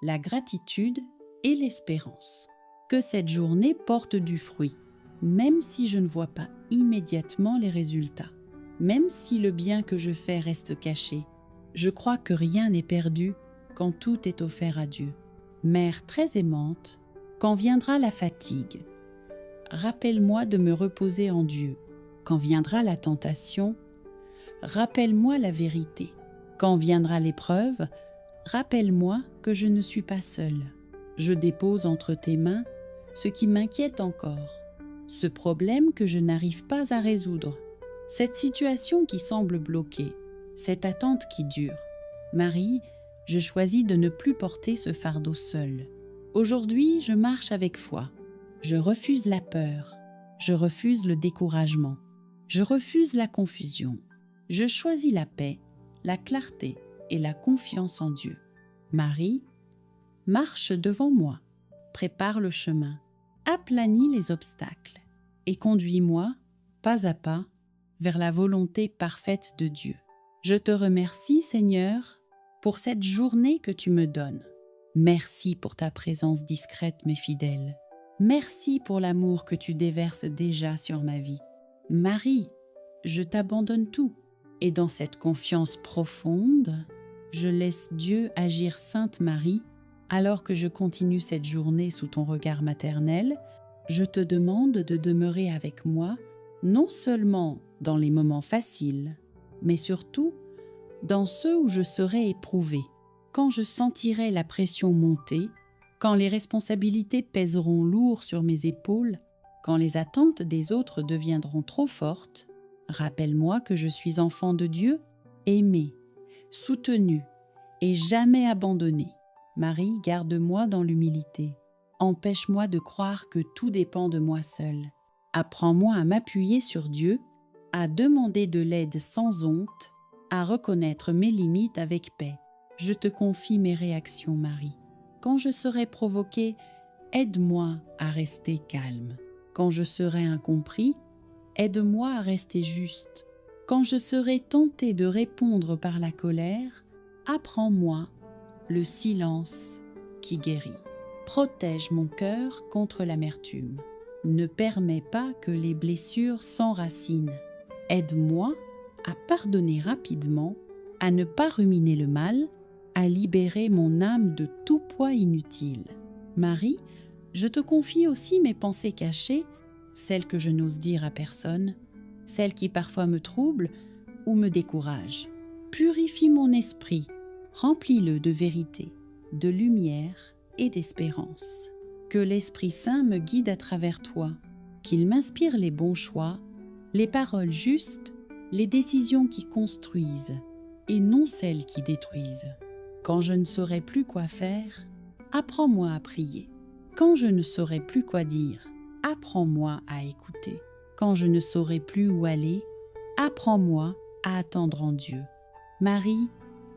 Speaker 1: la gratitude et l'espérance. Que cette journée porte du fruit, même si je ne vois pas immédiatement les résultats. Même si le bien que je fais reste caché, je crois que rien n'est perdu quand tout est offert à Dieu. Mère très aimante, quand viendra la fatigue, rappelle-moi de me reposer en Dieu. Quand viendra la tentation, rappelle-moi la vérité. Quand viendra l'épreuve, rappelle-moi que je ne suis pas seule. Je dépose entre tes mains ce qui m'inquiète encore, ce problème que je n'arrive pas à résoudre, cette situation qui semble bloquée, cette attente qui dure. Marie, je choisis de ne plus porter ce fardeau seul. Aujourd'hui, je marche avec foi. Je refuse la peur. Je refuse le découragement. Je refuse la confusion. Je choisis la paix, la clarté et la confiance en Dieu. Marie, marche devant moi, prépare le chemin, aplanis les obstacles et conduis-moi, pas à pas, vers la volonté parfaite de Dieu. Je te remercie, Seigneur, pour cette journée que tu me donnes. Merci pour ta présence discrète mais fidèle. Merci pour l'amour que tu déverses déjà sur ma vie. Marie, je t'abandonne tout. Et dans cette confiance profonde, je laisse Dieu agir. Sainte Marie, alors que je continue cette journée sous ton regard maternel, je te demande de demeurer avec moi, non seulement dans les moments faciles, mais surtout dans ceux où je serai éprouvée, quand je sentirai la pression monter, quand les responsabilités pèseront lourd sur mes épaules, quand les attentes des autres deviendront trop fortes, rappelle-moi que je suis enfant de Dieu, aimé, soutenu et jamais abandonné. Marie, garde-moi dans l'humilité. Empêche-moi de croire que tout dépend de moi seul. Apprends-moi à m'appuyer sur Dieu, à demander de l'aide sans honte, à reconnaître mes limites avec paix. Je te confie mes réactions, Marie. Quand je serai provoquée, aide-moi à rester calme. Quand je serai incompris, aide-moi à rester juste. Quand je serai tentée de répondre par la colère, apprends-moi le silence qui guérit. Protège mon cœur contre l'amertume. Ne permets pas que les blessures s'enracinent. Aide-moi à pardonner rapidement, à ne pas ruminer le mal, à libérer mon âme de tout poids inutile. Marie, je te confie aussi mes pensées cachées, celles que je n'ose dire à personne, celles qui parfois me troublent ou me découragent. Purifie mon esprit, remplis-le de vérité, de lumière et d'espérance. Que l'Esprit Saint me guide à travers toi, qu'il m'inspire les bons choix, les paroles justes, les décisions qui construisent et non celles qui détruisent. Quand je ne saurai plus quoi faire, apprends-moi à prier. Quand je ne saurai plus quoi dire, apprends-moi à écouter. Quand je ne saurai plus où aller, apprends-moi à attendre en Dieu. Marie,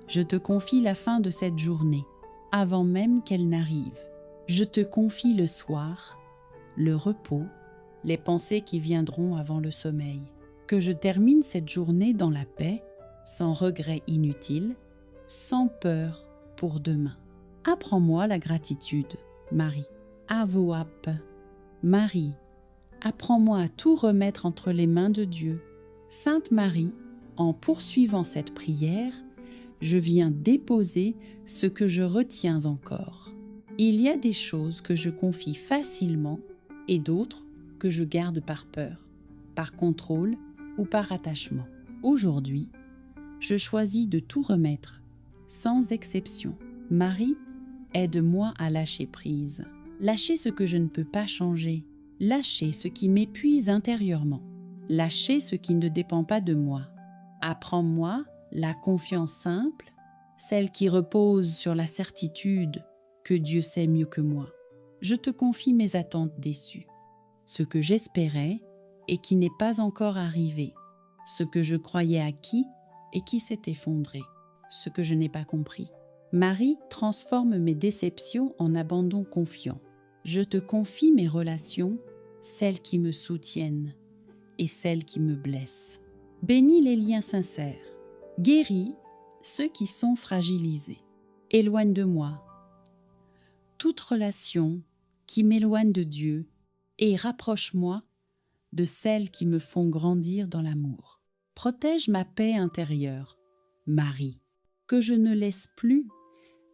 Speaker 1: je te confie la fin de cette journée, avant même qu'elle n'arrive. Je te confie le soir, le repos, les pensées qui viendront avant le sommeil. Que je termine cette journée dans la paix, sans regret inutile, sans peur pour demain. Apprends-moi la gratitude, Marie. Avoap. Marie, apprends-moi à tout remettre entre les mains de Dieu. Sainte Marie, en poursuivant cette prière, je viens déposer ce que je retiens encore. Il y a des choses que je confie facilement et d'autres que je garde par peur, par contrôle ou par attachement. Aujourd'hui, je choisis de tout remettre, sans exception. Marie, aide-moi à lâcher prise. Lâcher ce que je ne peux pas changer. Lâcher ce qui m'épuise intérieurement. Lâcher ce qui ne dépend pas de moi. Apprends-moi la confiance simple, celle qui repose sur la certitude que Dieu sait mieux que moi. Je te confie mes attentes déçues, ce que j'espérais et qui n'est pas encore arrivé, ce que je croyais acquis et qui s'est effondré, ce que je n'ai pas compris. Marie transforme mes déceptions en abandon confiant. Je te confie mes relations, celles qui me soutiennent et celles qui me blessent. Bénis les liens sincères, guéris ceux qui sont fragilisés. Éloigne de moi toute relation qui m'éloigne de Dieu et rapproche-moi de celles qui me font grandir dans l'amour. Protège ma paix intérieure, Marie, que je ne laisse plus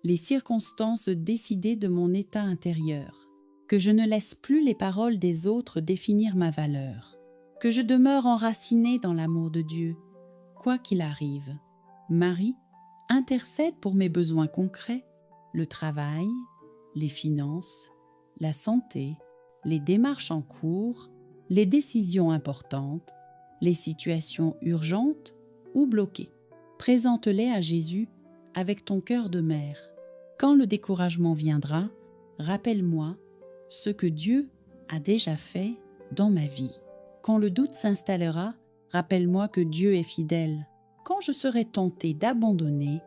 Speaker 1: les circonstances décider de mon état intérieur, que je ne laisse plus les paroles des autres définir ma valeur, que je demeure enracinée dans l'amour de Dieu, quoi qu'il arrive. Marie, intercède pour mes besoins concrets, le travail, les finances, la santé, les démarches en cours, les décisions importantes, les situations urgentes ou bloquées. Présente-les à Jésus avec ton cœur de mère. Quand le découragement viendra, rappelle-moi ce que Dieu a déjà fait dans ma vie. Quand le doute s'installera, rappelle-moi que Dieu est fidèle. Quand je serai tentée d'abandonner,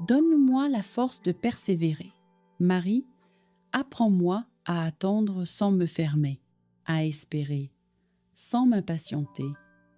Speaker 1: donne-moi la force de persévérer. Marie, apprends-moi à attendre sans me fermer, à espérer sans m'impatienter,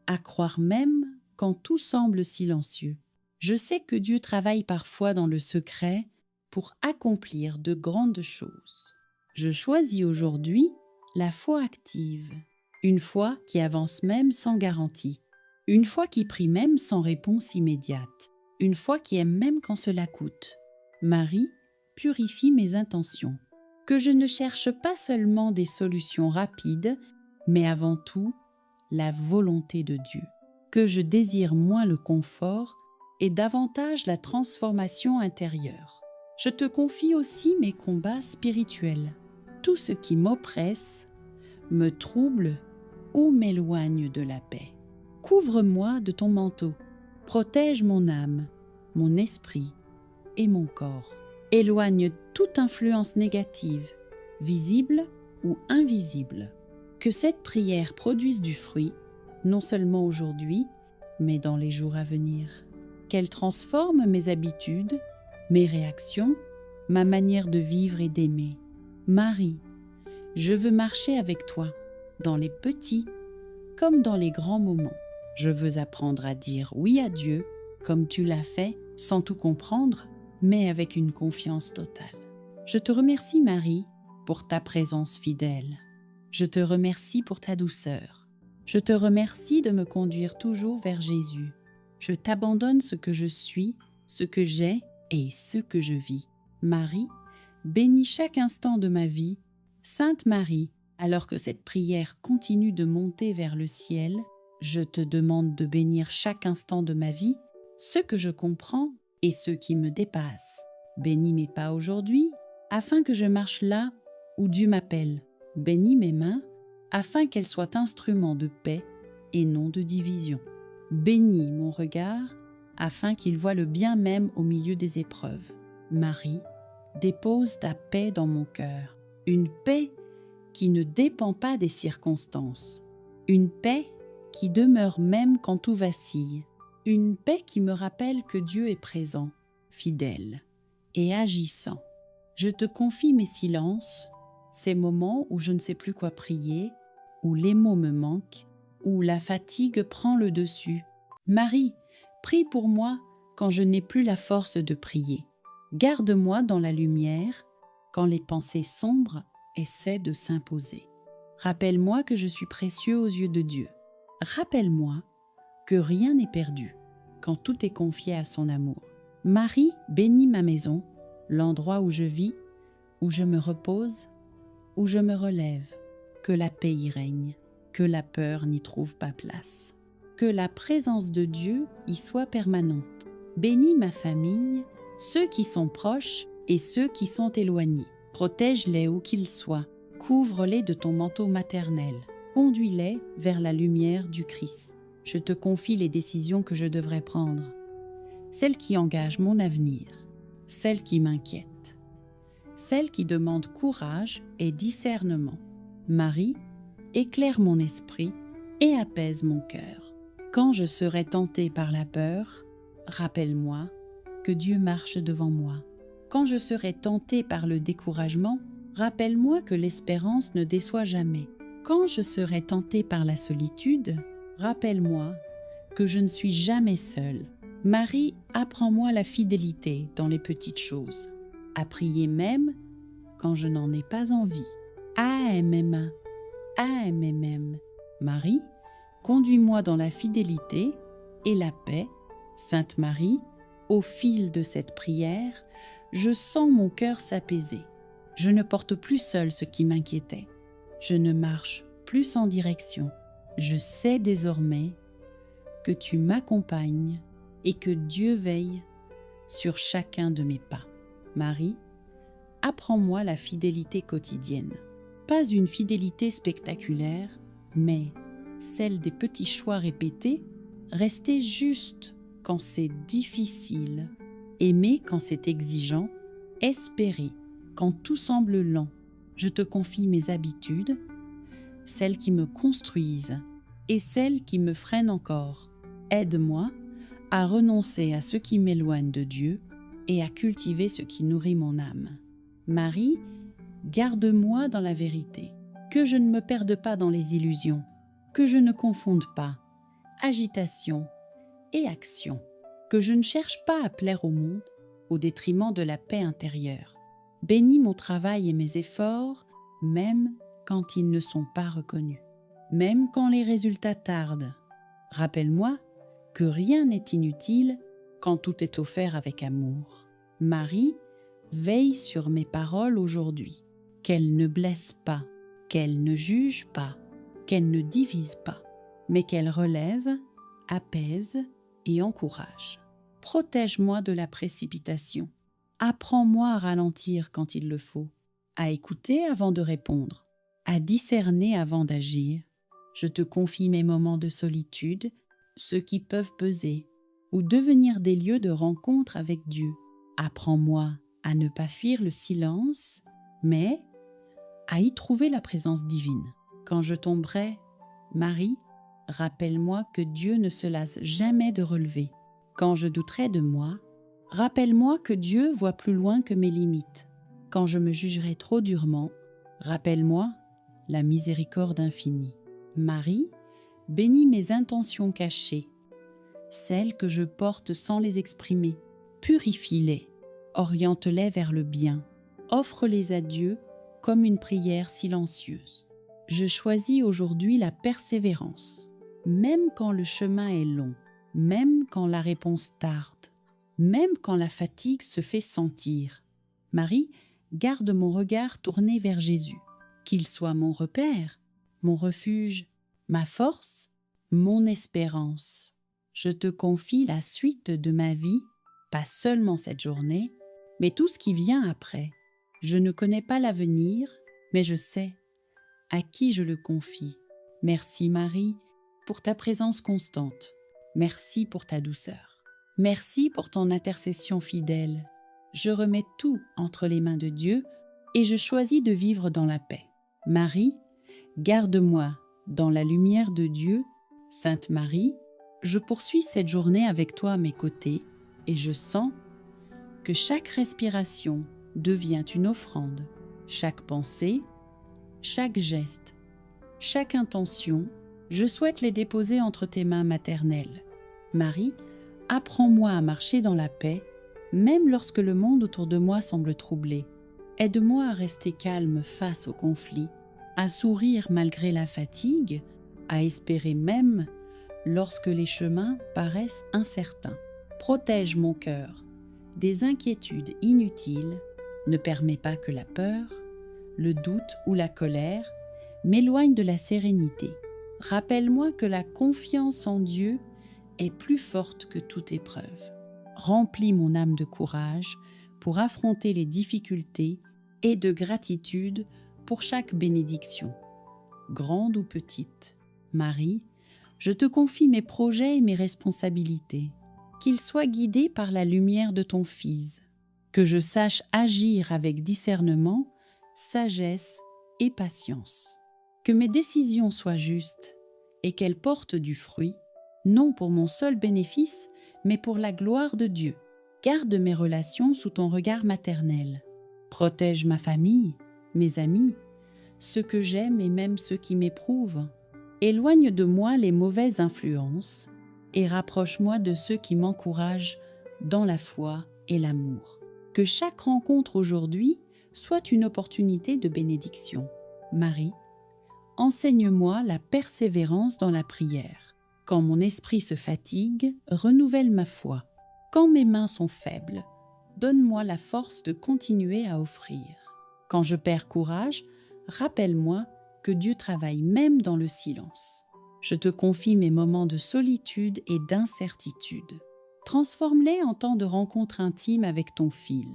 Speaker 1: à croire même quand tout semble silencieux. Je sais que Dieu travaille parfois dans le secret pour accomplir de grandes choses. Je choisis aujourd'hui la foi active, une foi qui avance même sans garantie, une foi qui prie même sans réponse immédiate, une foi qui aime même quand cela coûte. Marie, purifie mes intentions, que je ne cherche pas seulement des solutions rapides, mais avant tout, la volonté de Dieu, que je désire moins le confort et davantage la transformation intérieure. Je te confie aussi mes combats spirituels, tout ce qui m'oppresse, me trouble ou m'éloigne de la paix. Couvre-moi de ton manteau, protège mon âme, mon esprit et mon corps. Éloigne toute influence négative, visible ou invisible. Que cette prière produise du fruit, non seulement aujourd'hui, mais dans les jours à venir. Qu'elle transforme mes habitudes, mes réactions, ma manière de vivre et d'aimer. Marie, je veux marcher avec toi, dans les petits comme dans les grands moments. Je veux apprendre à dire oui à Dieu, comme tu l'as fait, sans tout comprendre, mais avec une confiance totale. Je te remercie, Marie, pour ta présence fidèle. Je te remercie pour ta douceur. Je te remercie de me conduire toujours vers Jésus. Je t'abandonne ce que je suis, ce que j'ai et ce que je vis. Marie, bénis chaque instant de ma vie. Sainte Marie, alors que cette prière continue de monter vers le ciel, je te demande de bénir chaque instant de ma vie, ce que je comprends et ce qui me dépasse. Bénis mes pas aujourd'hui, afin que je marche là où Dieu m'appelle. Bénis mes mains, afin qu'elles soient instruments de paix et non de division. Bénis mon regard, afin qu'il voie le bien même au milieu des épreuves. Marie, dépose ta paix dans mon cœur, une paix qui ne dépend pas des circonstances, une paix qui demeure même quand tout vacille, une paix qui me rappelle que Dieu est présent, fidèle et agissant. Je te confie mes silences, ces moments où je ne sais plus quoi prier, où les mots me manquent, où la fatigue prend le dessus. Marie, prie pour moi quand je n'ai plus la force de prier. Garde-moi dans la lumière quand les pensées sombres essaient de s'imposer. Rappelle-moi que je suis précieux aux yeux de Dieu. Rappelle-moi que rien n'est perdu quand tout est confié à son amour. Marie, bénis ma maison, l'endroit où je vis, où je me repose, où je me relève. Que la paix y règne, que la peur n'y trouve pas place. Que la présence de Dieu y soit permanente. Bénis ma famille, ceux qui sont proches et ceux qui sont éloignés. Protège-les où qu'ils soient, couvre-les de ton manteau maternel, conduis-les vers la lumière du Christ. Je te confie les décisions que je devrais prendre, celles qui engagent mon avenir, celles qui m'inquiètent, celles qui demandent courage et discernement. Marie, éclaire mon esprit et apaise mon cœur. Quand je serai tentée par la peur, rappelle-moi que Dieu marche devant moi. Quand je serai tentée par le découragement, rappelle-moi que l'espérance ne déçoit jamais. Quand je serai tentée par la solitude, rappelle-moi que je ne suis jamais seule. Marie, apprends-moi la fidélité dans les petites choses, à prier même quand je n'en ai pas envie. AMMA, AMMM. Marie, conduis-moi dans la fidélité et la paix. Sainte Marie, au fil de cette prière, je sens mon cœur s'apaiser. Je ne porte plus seul ce qui m'inquiétait. Je ne marche plus sans direction. Je sais désormais que tu m'accompagnes et que Dieu veille sur chacun de mes pas. Marie, apprends-moi la fidélité quotidienne. Pas une fidélité spectaculaire, mais celle des petits choix répétés, rester juste quand c'est difficile, aimer quand c'est exigeant, espérer quand tout semble lent. Je te confie mes habitudes, celles qui me construisent et celles qui me freinent encore. Aide-moi à renoncer à ce qui m'éloigne de Dieu et à cultiver ce qui nourrit mon âme. Marie, garde-moi dans la vérité, que je ne me perde pas dans les illusions, que je ne confonde pas agitation et action, que je ne cherche pas à plaire au monde au détriment de la paix intérieure. Bénis mon travail et mes efforts, même quand ils ne sont pas reconnus, même quand les résultats tardent. Rappelle-moi que rien n'est inutile quand tout est offert avec amour. Marie, veille sur mes paroles aujourd'hui, qu'elles ne blessent pas, qu'elles ne jugent pas, qu'elles ne divisent pas, mais qu'elles relèvent, apaisent et encouragent. Protège-moi de la précipitation. apprends-moi à ralentir quand il le faut, à écouter avant de répondre, à discerner avant d'agir. Je te confie mes moments de solitude, ceux qui peuvent peser, ou devenir des lieux de rencontre avec Dieu. Apprends-moi à ne pas fuir le silence, mais à y trouver la présence divine. Quand je tomberai, Marie, rappelle-moi que Dieu ne se lasse jamais de relever. Quand je douterai de moi, rappelle-moi que Dieu voit plus loin que mes limites. Quand je me jugerai trop durement, rappelle-moi la miséricorde infinie. Marie, bénis mes intentions cachées, celles que je porte sans les exprimer. Purifie-les, oriente-les vers le bien, offre-les à Dieu comme une prière silencieuse. Je choisis aujourd'hui la persévérance, même quand le chemin est long, même quand la réponse tarde, même quand la fatigue se fait sentir. Marie, garde mon regard tourné vers Jésus, qu'il soit mon repère, mon refuge, ma force, mon espérance. Je te confie la suite de ma vie, pas seulement cette journée, mais tout ce qui vient après. Je ne connais pas l'avenir, mais je sais à qui je le confie. Merci Marie pour ta présence constante. Merci pour ta douceur. Merci pour ton intercession fidèle. Je remets tout entre les mains de Dieu et je choisis de vivre dans la paix. Marie, garde-moi dans la lumière de Dieu. Sainte Marie, je poursuis cette journée avec toi à mes côtés et je sens que chaque respiration devient une offrande. Chaque pensée, chaque geste, chaque intention, je souhaite les déposer entre tes mains maternelles. Marie, apprends-moi à marcher dans la paix, même lorsque le monde autour de moi semble troublé. Aide-moi à rester calme face au conflit, à sourire malgré la fatigue, à espérer même lorsque les chemins paraissent incertains. Protège mon cœur des inquiétudes inutiles, ne permets pas que la peur, le doute ou la colère m'éloignent de la sérénité. Rappelle-moi que la confiance en Dieu est plus forte que toute épreuve. Remplis mon âme de courage pour affronter les difficultés et de gratitude pour chaque bénédiction, grande ou petite. Marie, je te confie mes projets et mes responsabilités, qu'ils soient guidés par la lumière de ton Fils, que je sache agir avec discernement, sagesse et patience, que mes décisions soient justes et qu'elles portent du fruit, non pour mon seul bénéfice, mais pour la gloire de Dieu. Garde mes relations sous ton regard maternel. Protège ma famille, mes amis, ceux que j'aime et même ceux qui m'éprouvent. Éloigne de moi les mauvaises influences et rapproche-moi de ceux qui m'encouragent dans la foi et l'amour. Que chaque rencontre aujourd'hui soit une opportunité de bénédiction. Marie, enseigne-moi la persévérance dans la prière. Quand mon esprit se fatigue, renouvelle ma foi. Quand mes mains sont faibles, donne-moi la force de continuer à offrir. Quand je perds courage, rappelle-moi que Dieu travaille même dans le silence. Je te confie mes moments de solitude et d'incertitude. Transforme-les en temps de rencontre intime avec ton Fils.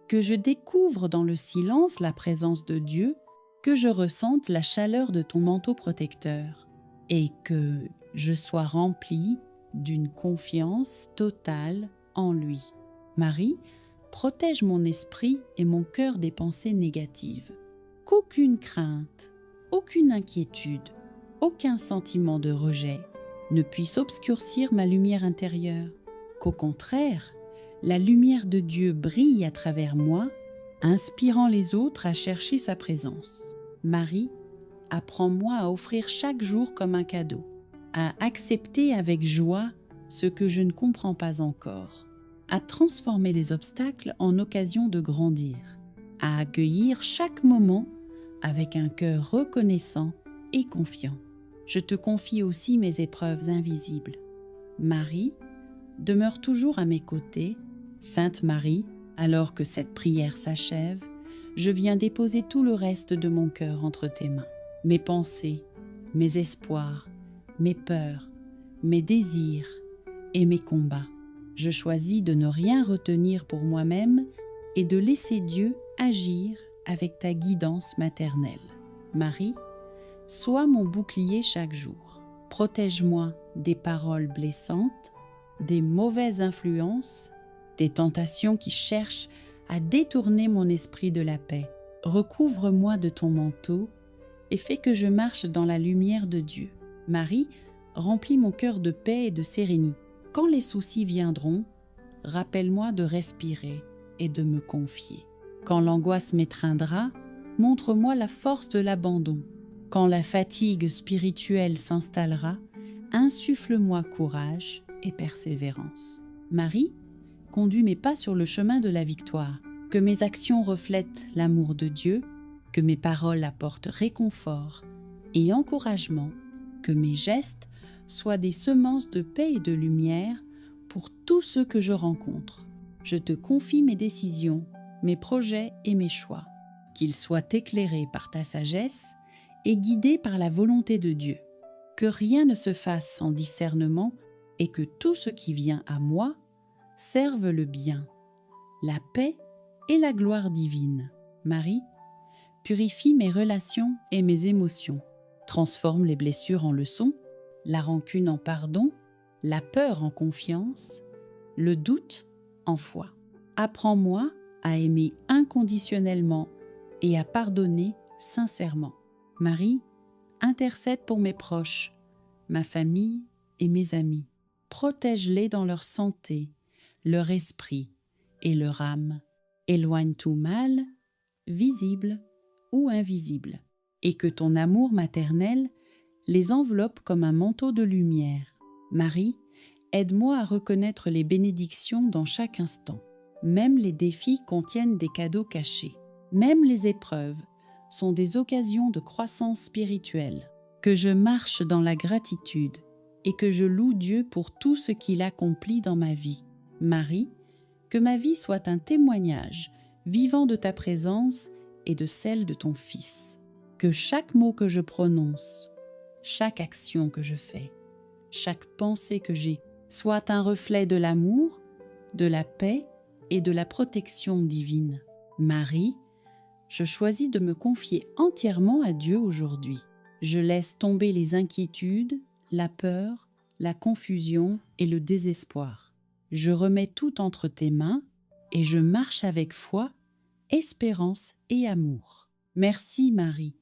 Speaker 1: Que je découvre dans le silence la présence de Dieu, que je ressente la chaleur de ton manteau protecteur et que je sois remplie d'une confiance totale en lui. Marie, protège mon esprit et mon cœur des pensées négatives. Qu'aucune crainte, aucune inquiétude, aucun sentiment de rejet ne puisse obscurcir ma lumière intérieure. Qu'au contraire, la lumière de Dieu brille à travers moi, inspirant les autres à chercher sa présence. Marie, apprends-moi à offrir chaque jour comme un cadeau, à accepter avec joie ce que je ne comprends pas encore, à transformer les obstacles en occasion de grandir, à accueillir chaque moment avec un cœur reconnaissant et confiant. Je te confie aussi mes épreuves invisibles. Marie, demeure toujours à mes côtés. Sainte Marie, alors que cette prière s'achève, je viens déposer tout le reste de mon cœur entre tes mains. Mes pensées, mes espoirs, mes peurs, mes désirs et mes combats. Je choisis de ne rien retenir pour moi-même et de laisser Dieu agir avec ta guidance maternelle. Marie, sois mon bouclier chaque jour. Protège-moi des paroles blessantes, des mauvaises influences, des tentations qui cherchent à détourner mon esprit de la paix. Recouvre-moi de ton manteau et fais que je marche dans la lumière de Dieu. Marie, remplis mon cœur de paix et de sérénité. Quand les soucis viendront, rappelle-moi de respirer et de me confier. Quand l'angoisse m'étreindra, montre-moi la force de l'abandon. Quand la fatigue spirituelle s'installera, insuffle-moi courage et persévérance. Marie, conduis mes pas sur le chemin de la victoire. Que mes actions reflètent l'amour de Dieu, que mes paroles apportent réconfort et encouragement, que mes gestes soient des semences de paix et de lumière pour tous ceux que je rencontre. Je te confie mes décisions, mes projets et mes choix, qu'ils soient éclairés par ta sagesse et guidés par la volonté de Dieu. Que rien ne se fasse sans discernement et que tout ce qui vient à moi serve le bien, la paix et la gloire divine. Marie, purifie mes relations et mes émotions, transforme les blessures en leçons, la rancune en pardon, la peur en confiance, le doute en foi. Apprends-moi à aimer inconditionnellement et à pardonner sincèrement. Marie, intercède pour mes proches, ma famille et mes amis. Protège-les dans leur santé, leur esprit et leur âme. Éloigne tout mal, visible ou invisible, et que ton amour maternel les enveloppe comme un manteau de lumière. Marie, aide-moi à reconnaître les bénédictions dans chaque instant. Même les défis contiennent des cadeaux cachés. Même les épreuves sont des occasions de croissance spirituelle. Que je marche dans la gratitude et que je loue Dieu pour tout ce qu'il accomplit dans ma vie. Marie, que ma vie soit un témoignage vivant de ta présence et de celle de ton Fils. Que chaque mot que je prononce, chaque action que je fais, chaque pensée que j'ai soit un reflet de l'amour, de la paix et de la protection divine. Marie, je choisis de me confier entièrement à Dieu aujourd'hui. Je laisse tomber les inquiétudes, la peur, la confusion et le désespoir. Je remets tout entre tes mains et je marche avec foi, espérance et amour. Merci Marie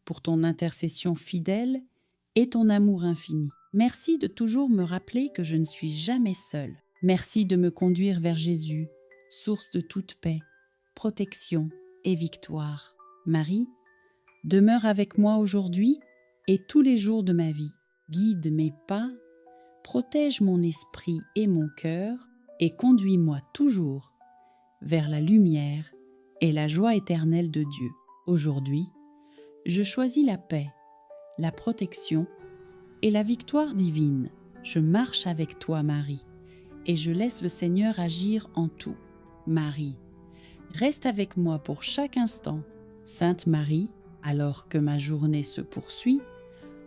Speaker 1: pour ton intercession fidèle et ton amour infini. Merci de toujours me rappeler que je ne suis jamais seule. Merci de me conduire vers Jésus, source de toute paix, protection et victoire. Marie, demeure avec moi aujourd'hui et tous les jours de ma vie. Guide mes pas, protège mon esprit et mon cœur et conduis-moi toujours vers la lumière et la joie éternelle de Dieu. Aujourd'hui, je choisis la paix, la protection et la victoire divine. Je marche avec toi, Marie, et je laisse le Seigneur agir en tout. Marie, reste avec moi pour chaque instant. Sainte Marie, alors que ma journée se poursuit,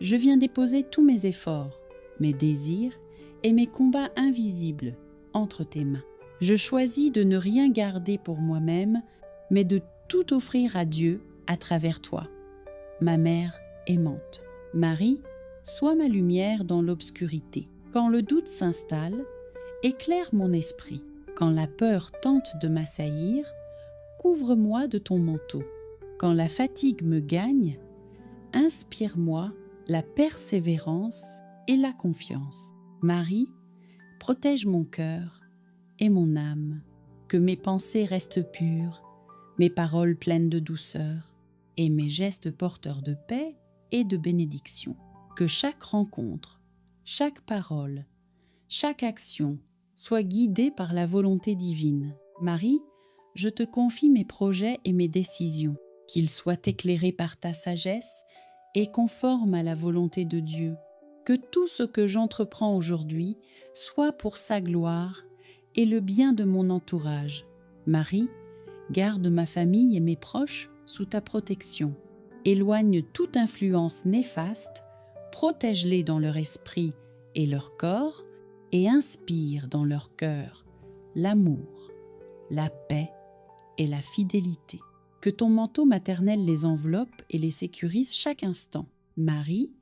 Speaker 1: je viens déposer tous mes efforts, mes désirs et mes combats invisibles entre tes mains. Je choisis de ne rien garder pour moi-même, mais de tout offrir à Dieu à travers toi, ma mère aimante. Marie, sois ma lumière dans l'obscurité. Quand le doute s'installe, éclaire mon esprit. Quand la peur tente de m'assaillir, couvre-moi de ton manteau. Quand la fatigue me gagne, inspire-moi la persévérance et la confiance. Marie, protège mon cœur et mon âme. Que mes pensées restent pures, mes paroles pleines de douceur et mes gestes porteurs de paix et de bénédiction. Que chaque rencontre, chaque parole, chaque action soit guidée par la volonté divine. Marie, je te confie mes projets et mes décisions, qu'ils soient éclairés par ta sagesse et conformes à la volonté de Dieu. Que tout ce que j'entreprends aujourd'hui soit pour sa gloire et le bien de mon entourage. Marie, garde ma famille et mes proches sous ta protection. Éloigne toute influence néfaste, protège-les dans leur esprit et leur corps et inspire dans leur cœur l'amour, la paix et la fidélité. Que ton manteau maternel les enveloppe et les sécurise chaque instant. Marie,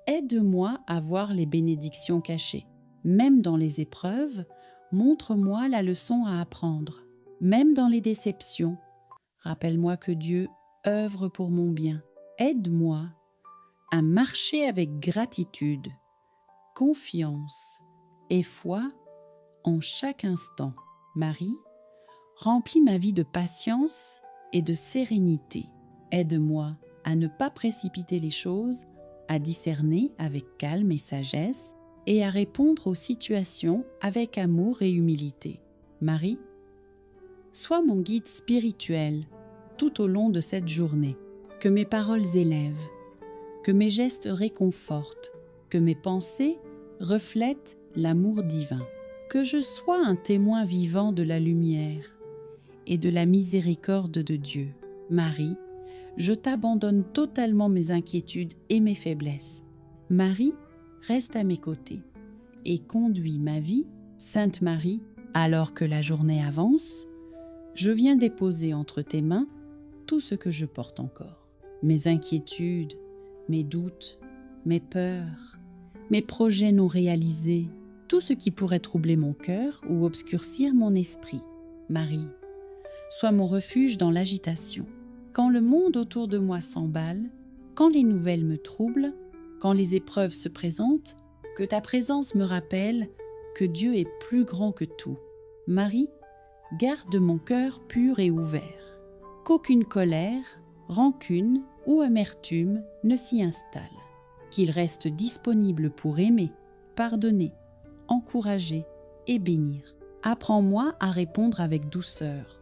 Speaker 1: aide-moi à voir les bénédictions cachées. Même dans les épreuves, montre-moi la leçon à apprendre. Même dans les déceptions, rappelle-moi que Dieu œuvre pour mon bien. Aide-moi à marcher avec gratitude, confiance et foi en chaque instant. Marie, remplis ma vie de patience et de sérénité. Aide-moi à ne pas précipiter les choses, à discerner avec calme et sagesse et à répondre aux situations avec amour et humilité. Marie, sois mon guide spirituel tout au long de cette journée. Que mes paroles élèvent, que mes gestes réconfortent, que mes pensées reflètent l'amour divin. Que je sois un témoin vivant de la lumière et de la miséricorde de Dieu. Marie, je t'abandonne totalement mes inquiétudes et mes faiblesses. Marie, reste à mes côtés et conduis ma vie. Sainte Marie, alors que la journée avance, je viens déposer entre tes mains tout ce que je porte encore. Mes inquiétudes, mes doutes, mes peurs, mes projets non réalisés, tout ce qui pourrait troubler mon cœur ou obscurcir mon esprit. Marie, sois mon refuge dans l'agitation. Quand le monde autour de moi s'emballe, quand les nouvelles me troublent, quand les épreuves se présentent, que ta présence me rappelle que Dieu est plus grand que tout. Marie, garde mon cœur pur et ouvert, qu'aucune colère, rancune ou amertume ne s'y installe, qu'il reste disponible pour aimer, pardonner, encourager et bénir. Apprends-moi à répondre avec douceur,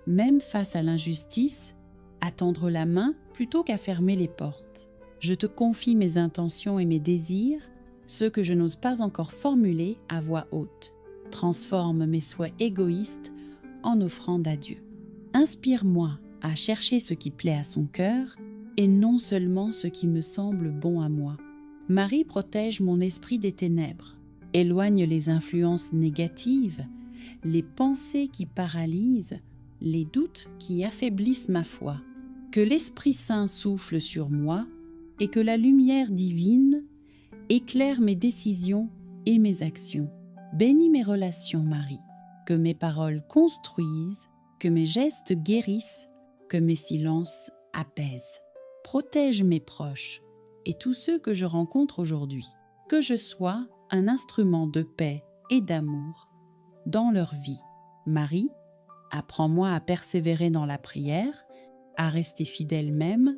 Speaker 1: même face à l'injustice, à tendre la main plutôt qu'à fermer les portes. Je te confie mes intentions et mes désirs, ceux que je n'ose pas encore formuler à voix haute. Transforme mes souhaits égoïstes en offrande à Dieu. Inspire-moi à chercher ce qui plaît à son cœur et non seulement ce qui me semble bon à moi. Marie protège mon esprit des ténèbres, éloigne les influences négatives, les pensées qui paralysent, les doutes qui affaiblissent ma foi. Que l'Esprit Saint souffle sur moi et que la lumière divine éclaire mes décisions et mes actions. Bénis mes relations, Marie, que mes paroles construisent, que mes gestes guérissent, que mes silences apaisent. Protège mes proches et tous ceux que je rencontre aujourd'hui, que je sois un instrument de paix et d'amour dans leur vie. Marie, apprends-moi à persévérer dans la prière, à rester fidèle même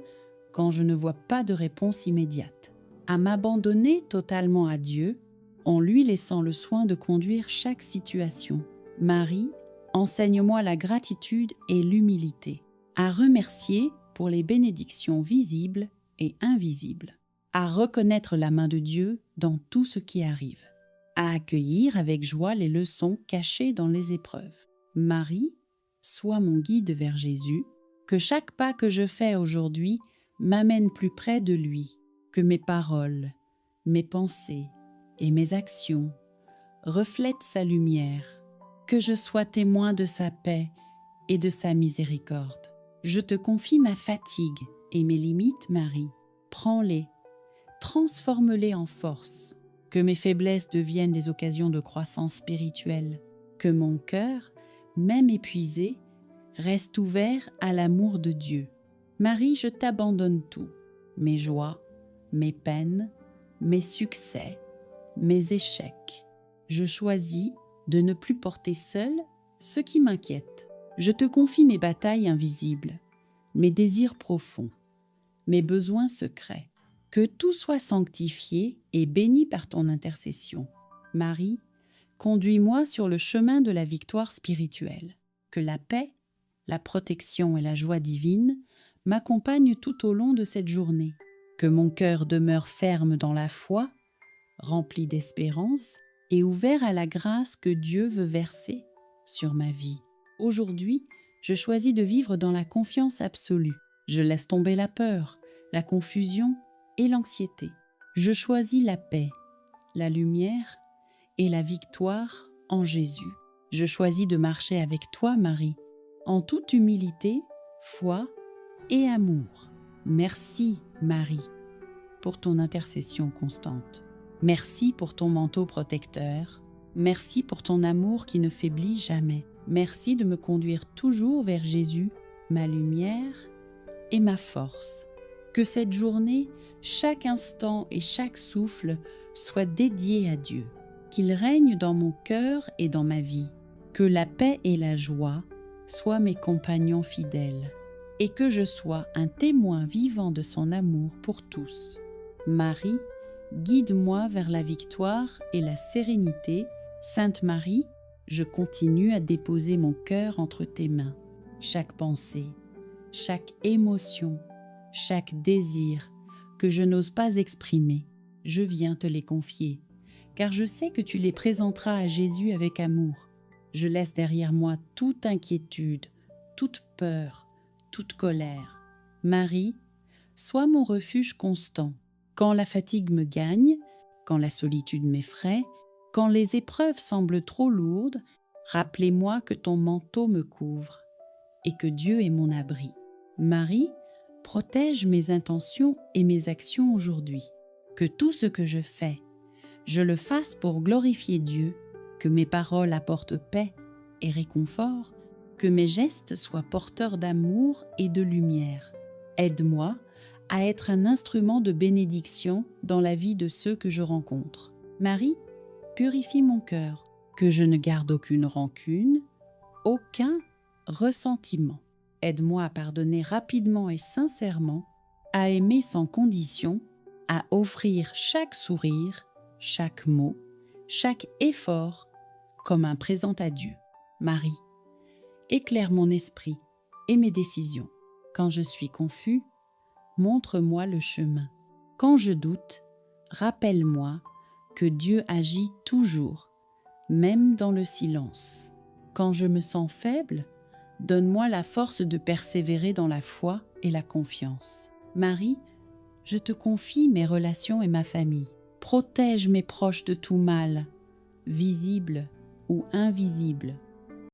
Speaker 1: quand je ne vois pas de réponse immédiate, à m'abandonner totalement à Dieu en lui laissant le soin de conduire chaque situation. Marie, enseigne-moi la gratitude et l'humilité, à remercier pour les bénédictions visibles et invisibles, à reconnaître la main de Dieu dans tout ce qui arrive, à accueillir avec joie les leçons cachées dans les épreuves. Marie, sois mon guide vers Jésus, que chaque pas que je fais aujourd'hui m'amène plus près de lui, que mes paroles, mes pensées et mes actions reflètent sa lumière, que je sois témoin de sa paix et de sa miséricorde. Je te confie ma fatigue et mes limites, Marie. Prends-les, transforme-les en force, que mes faiblesses deviennent des occasions de croissance spirituelle, que mon cœur, même épuisé, reste ouvert à l'amour de Dieu. Marie, je t'abandonne tout, mes joies, mes peines, mes succès, mes échecs. Je choisis de ne plus porter seul ce qui m'inquiète. Je te confie mes batailles invisibles, mes désirs profonds, mes besoins secrets. Que tout soit sanctifié et béni par ton intercession. Marie, conduis-moi sur le chemin de la victoire spirituelle. Que la paix, la protection et la joie divine m'accompagnent tout au long de cette journée. Que mon cœur demeure ferme dans la foi, rempli d'espérance et ouvert à la grâce que Dieu veut verser sur ma vie. Aujourd'hui, je choisis de vivre dans la confiance absolue. Je laisse tomber la peur, la confusion et l'anxiété. Je choisis la paix, la lumière et la victoire en Jésus. Je choisis de marcher avec toi, Marie, en toute humilité, foi et amour. Merci, Marie, pour ton intercession constante. Merci pour ton manteau protecteur. Merci pour ton amour qui ne faiblit jamais. Merci de me conduire toujours vers Jésus, ma lumière et ma force. Que cette journée, chaque instant et chaque souffle soit dédié à Dieu. Qu'il règne dans mon cœur et dans ma vie. Que la paix et la joie soient mes compagnons fidèles. Et que je sois un témoin vivant de son amour pour tous. Marie, guide-moi vers la victoire et la sérénité. Sainte Marie, je continue à déposer mon cœur entre tes mains. Chaque pensée, chaque émotion, chaque désir que je n'ose pas exprimer, je viens te les confier, car je sais que tu les présenteras à Jésus avec amour. Je laisse derrière moi toute inquiétude, toute peur, toute colère. Marie, sois mon refuge constant. Quand la fatigue me gagne, quand la solitude m'effraie, quand les épreuves semblent trop lourdes, rappelez-moi que ton manteau me couvre et que Dieu est mon abri. Marie, protège mes intentions et mes actions aujourd'hui. Que tout ce que je fais, je le fasse pour glorifier Dieu, que mes paroles apportent paix et réconfort, que mes gestes soient porteurs d'amour et de lumière. Aide-moi à être un instrument de bénédiction dans la vie de ceux que je rencontre. Marie, purifie mon cœur, que je ne garde aucune rancune, aucun ressentiment. Aide-moi à pardonner rapidement et sincèrement, à aimer sans condition, à offrir chaque sourire, chaque mot, chaque effort comme un présent à Dieu. Marie, éclaire mon esprit et mes décisions. Quand je suis confus, montre-moi le chemin. Quand je doute, rappelle-moi que Dieu agit toujours, même dans le silence. Quand je me sens faible, donne-moi la force de persévérer dans la foi et la confiance. Marie, je te confie mes relations et ma famille. Protège mes proches de tout mal, visible ou invisible.